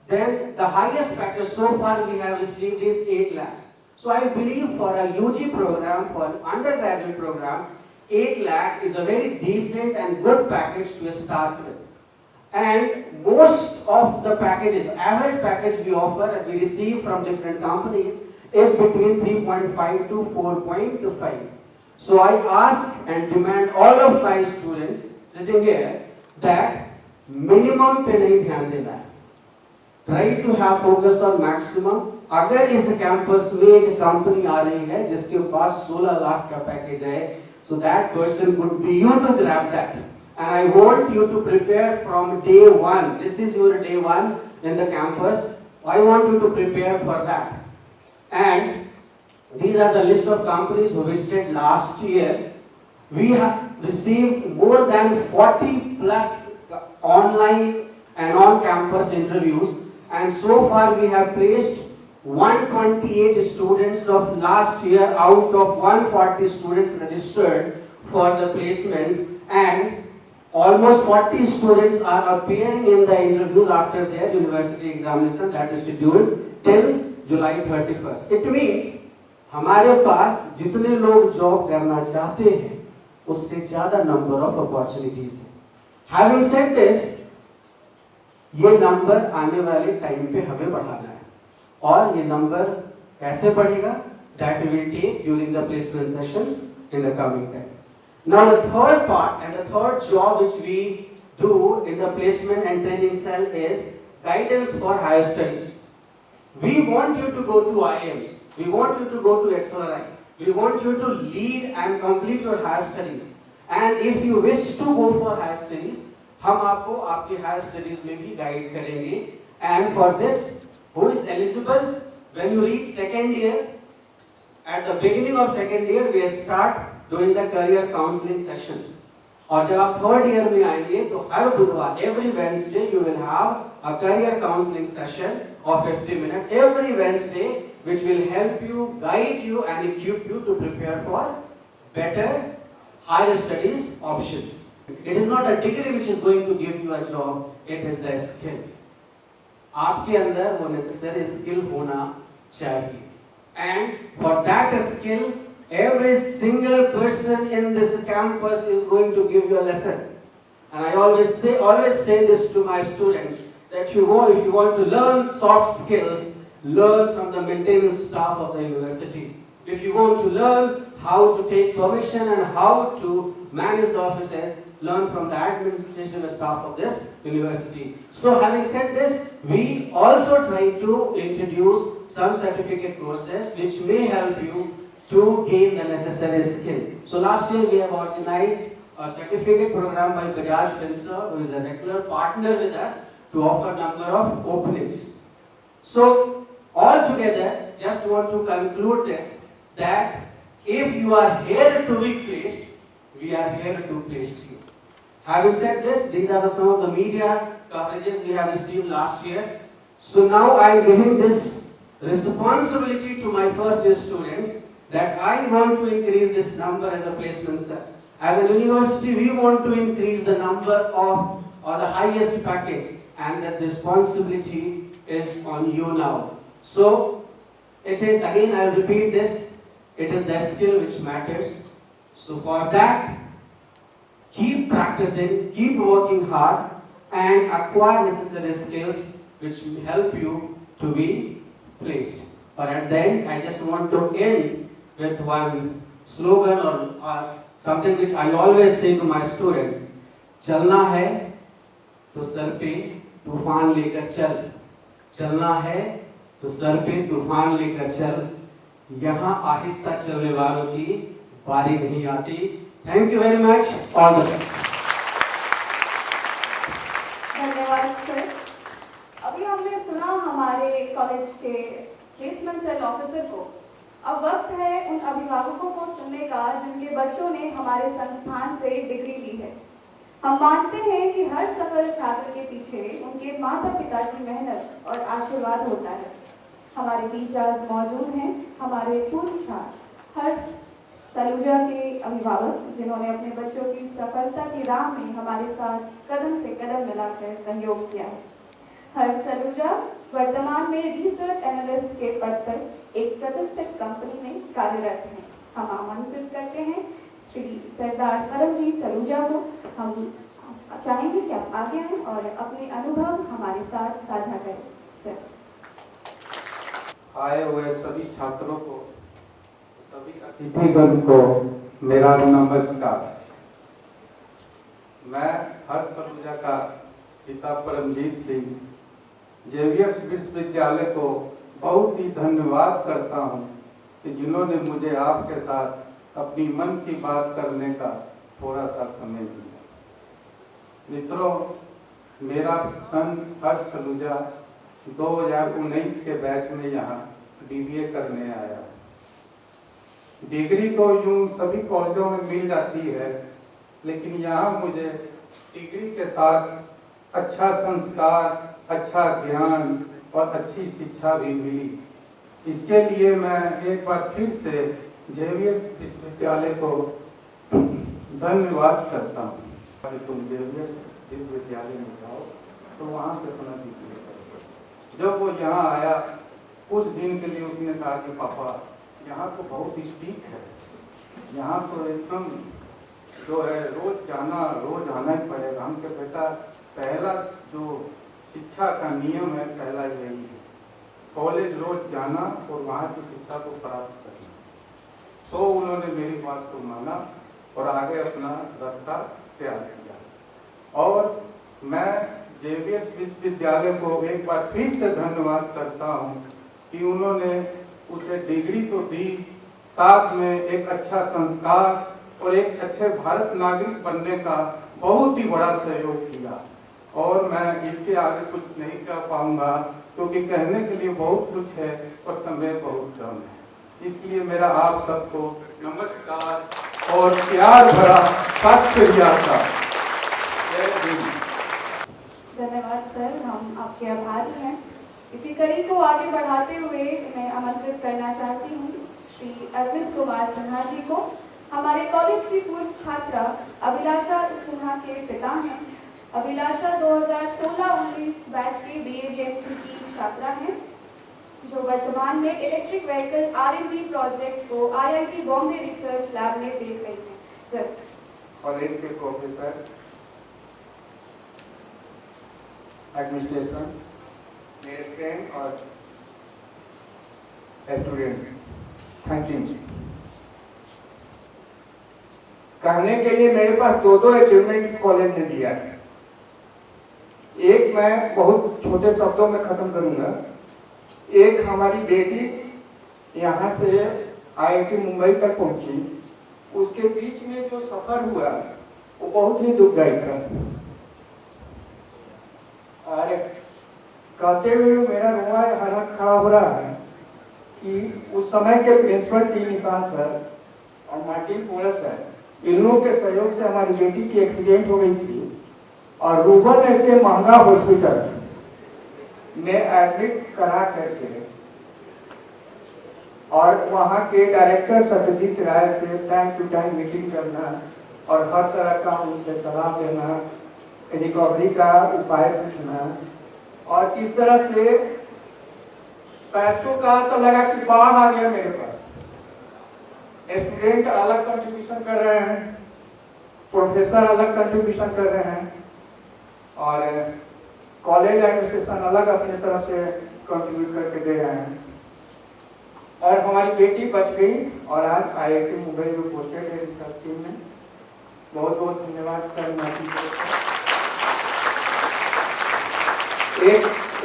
Then the highest package so far we have received is 8 lakhs. So I believe for a UG program, for an undergraduate program, 8 lakh is a very decent and good package to start with. And most of the packages, average package we offer and we receive from different companies is between 3.5 to 4.5. So I ask and demand all of my students sitting here that minimum पे नहीं ध्यान देना है. Try to have focus on maximum. अगर इस campus में एक company आ रही है जिसके पास 16 लाख का पैकेज है, so that person would be you to grab that. And I want you to prepare from day one. This is your day one in the campus. I want you to prepare for that. And these are the list of companies who visited last year. We have received more than 40 plus online and on-campus interviews, and so far we have placed 128 students of last year out of 140 students registered for the placements, and almost 40 students are appearing in the interviews after their university examination that is scheduled till July 31st. It means हमारे पास जितने लोग job करना चाहते हैं उससे ज्यादा number of opportunities है. Having said this, ये नंबर आने वाले टाइम पे हमें बढ़ाना है, और ये नंबर कैसे बढ़ेगा, that we will take during the placement sessions in the coming time. Now the third part and the third job which we do in the placement and training cell is guidance for higher studies. We want you to go to IIMs, we want you to go to XLRI, we want you to lead and complete your higher studies. And if you wish to go for higher studies, हम आपको आपके higher studies में भी guide करेंगे. And for this, who is eligible, when you reach second year, at the beginning of second year, we start doing the career counseling sessions. और जब आप third year में आएंगे तो हर बुधवार, every Wednesday you will have a career counseling session of 50 minutes every Wednesday, which will help you, guide you and equip you to prepare for better higher studies options. It is not a degree which is going to give you a job, it is the skill. आपके अंदर वो necessary skill होना चाहिए. And for that skill, every single person in this campus is going to give you a lesson. And I always say this to my students, that if you want to learn soft skills, learn from the maintenance staff of the university. If you want to learn how to take permission and how to manage the offices, learn from the administrative staff of this university. So having said this, we also try to introduce some certificate courses which may help you to gain the necessary skill. So last year we have organized a certificate program by Bajaj Finserv, who is a regular partner with us, to offer a number of openings. So altogether, just want to conclude this, that if you are here to be placed, we are here to place you. Having said this, these are some of the media coverages we have received last year. So now I am giving this responsibility to my first year students, that I want to increase this number as a placement cell. As a university, we want to increase the number of, or the highest package, and that responsibility is on you now. So it is, again I will repeat this, it is the skill which matters. So for that, keep practicing, keep working hard, and acquire necessary skills which will help you to be placed. But at the end, I just want to end with one slogan or something which I always say to my student, चलना है तो sir पे तूफान लेकर चल, चलना है तो सर पे तूफान लेकर चल, यहाँ आहिस्ता चलने वालों की बारी नहीं आती. Thank you very much. All the best. धन्यवाद सर. अभी हमने सुना हमारे कॉलेज के प्लेसमेंट सेल ऑफिसर को. अब वक्त है उन अभिभावकों को सुनने का जिनके बच्चों ने हमारे संस्थान से डिग्री ली है. हम मानते हैं कि हर सफल छात्र के पीछे उनके माता पिता की मेहनत और आशीर्वाद होता है. हमारे बीच आज मौजूद हैं हमारे पूर्व छात्र हर्ष सलूजा के अभिभावक जिन्होंने अपने बच्चों की सफलता की राह में हमारे साथ कदम से कदम मिलाकर सहयोग किया है। हर्ष सलूजा वर्तमान में रिसर्च एनालिस्ट के पद पर एक प्रतिष्ठित कंपनी में कार्यरत हैं। हम आमंत्रित करते हैं श्री सरदार परमजीत सलूजा को। हम चाहेंगे कि आप आगे आएं और अपने अनुभव हमारे साथ साझा करें। सर। आए हुए सभी छात्रों को, सभी अतिथिगण को मेरा नमस्कार। मैं हर्ष सलूजा का पिता परमजीत सिंह जेवियर्स विश्वविद्यालय को बहुत ही धन्यवाद करता हूं कि जिन्होंने मुझे आपके साथ अपनी मन की बात करने का थोड़ा सा समय दिया। मित्रों, मेरा सन हर्ष सलूजा 2019 के बैच में यहाँ BBA करने आया। डिग्री तो यूं सभी कॉलेजों में मिल जाती है, लेकिन यहाँ मुझे डिग्री के साथ अच्छा संस्कार, अच्छा ज्ञान और अच्छी शिक्षा भी मिली। इसके लिए मैं एक बार फिर से जेवियर्स विश्वविद्यालय को धन्यवाद करता हूँ। तुम जेवियर्स विश्वविद्यालय में जाओ तो वहाँ से अपना BBA करो। जब वो यहाँ आया कुछ दिन के लिए उसने कहा कि पापा यहाँ तो बहुत स्ट्रिक्ट है, यहाँ तो एकदम जो है रोज आना ही पड़ेगा। हम के बेटा पहला जो शिक्षा का नियम है पहला यही है, कॉलेज रोज जाना और वहाँ की शिक्षा को प्राप्त करना। सो उन्होंने मेरी बात को माना और आगे अपना रास्ता तैयार किया। और मैं जेवियर्स विश्वविद्यालय को एक बार फिर से धन्यवाद करता हूँ कि उन्होंने उसे डिग्री तो दी, साथ में एक अच्छा संस्कार और एक अच्छे भारत नागरिक बनने का बहुत ही बड़ा सहयोग किया। और मैं इसके आगे कुछ नहीं कह पाऊंगा क्योंकि कहने के लिए बहुत कुछ है और समय बहुत कम है। इसलिए मेरा आप सबको नमस्कार और प्यार भरा सत श्री अकाल। जय हिंद। धन्यवाद सर, हम आपके आभारी हैं। इसी कड़ी को आगे बढ़ाते हुए मैं आमंत्रित करना चाहती हूँ श्री अरविंद कुमार सिन्हा जी को। हमारे कॉलेज की पूर्व छात्रा अभिलाषा सिन्हा के पिता हैं। अभिलाषा 2016-19 बैच के BAGMC की छात्रा हैं, जो वर्तमान में इलेक्ट्रिक व्हीकल R&D प्रोजेक्ट को IIT बॉम्बे रिसर्च लैब में देख रही हैं। सर। कॉलेज के प्रोफेसर, एडमिनिस्ट्रेशन, मेरे फ्रेंड और स्टूडेंट, थैंक यू। कहने के लिए मेरे पास दो अचीवमेंट इस कॉलेज ने दिया है। एक मैं बहुत छोटे शब्दों में खत्म करूंगा। एक, हमारी बेटी यहाँ से IIT मुंबई तक पहुंची, उसके बीच में जो सफर हुआ वो बहुत ही दुखदायी था। अरे कहते हुए मेरा रोआ हरक खड़ा हो रहा है कि उस समय के प्रिंसिपल टी निशान सर और मार्टिन पोरस सर, इन लोगों के सहयोग से हमारी बेटी की एक्सीडेंट हो गई थी और रूबन ऐसे महंगा हॉस्पिटल में एडमिट करा करके और वहाँ के डायरेक्टर सत्यजीत राय से टाइम टू टाइम मीटिंग करना और हर तरह का उनसे सलाह देना, रिकवरी का उपाय पूछना। और इस तरह से पैसों का तो लगा कि बाढ़ आ गया मेरे पास। स्टूडेंट अलग कंट्रीब्यूशन कर रहे हैं, प्रोफेसर अलग कंट्रीब्यूशन कर रहे हैं और कॉलेज एडमिनिस्ट्रेशन अलग अपने तरफ से कंट्रीब्यूट करके दे रहे हैं। और हमारी बेटी बच गई और आज IIT मुंबई में पोस्टेड है रिसर्च टीम में। बहुत बहुत धन्यवाद सर।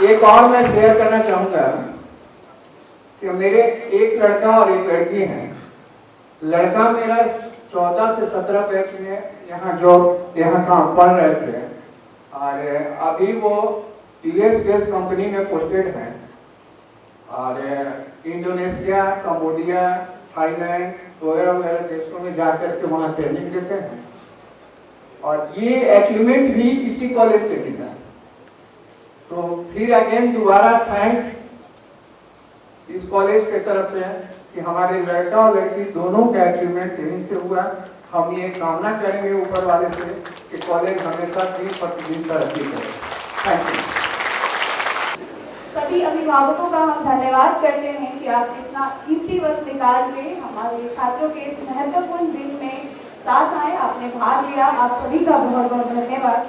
एक और मैं शेयर करना चाहूँगा कि मेरे एक लड़का और एक लड़की हैं। लड़का मेरा 14 से 17 बैच में यहाँ काम पढ़ रहे थे और अभी वो US बेस्ड कंपनी में पोस्टेड हैं और इंडोनेशिया, कंबोडिया, थाईलैंड वगैरह वगैरह देशों में जाकर के वहाँ ट्रेनिंग देते हैं। और ये अचीवमेंट भी इसी कॉलेज से मिला। तो फिर अगेन दोबारा थैंक्स इस कॉलेज के तरफ से कि हमारे लड़का और लड़की दोनों का अचीवमेंट यहीं से हुआ। हम ये कामना करेंगे ऊपर वाले से कि कॉलेज हमेशा 3% तरक्की करे। Thank you. सभी अभिभावकों का हम धन्यवाद करते हैं कि आप इतना कीमती वक्त निकाल के हमारे छात्रों के इस महत्वपूर्ण दिन में साथ आए, आपने भाग लिया। आप सभी का बहुत बहुत धन्यवाद।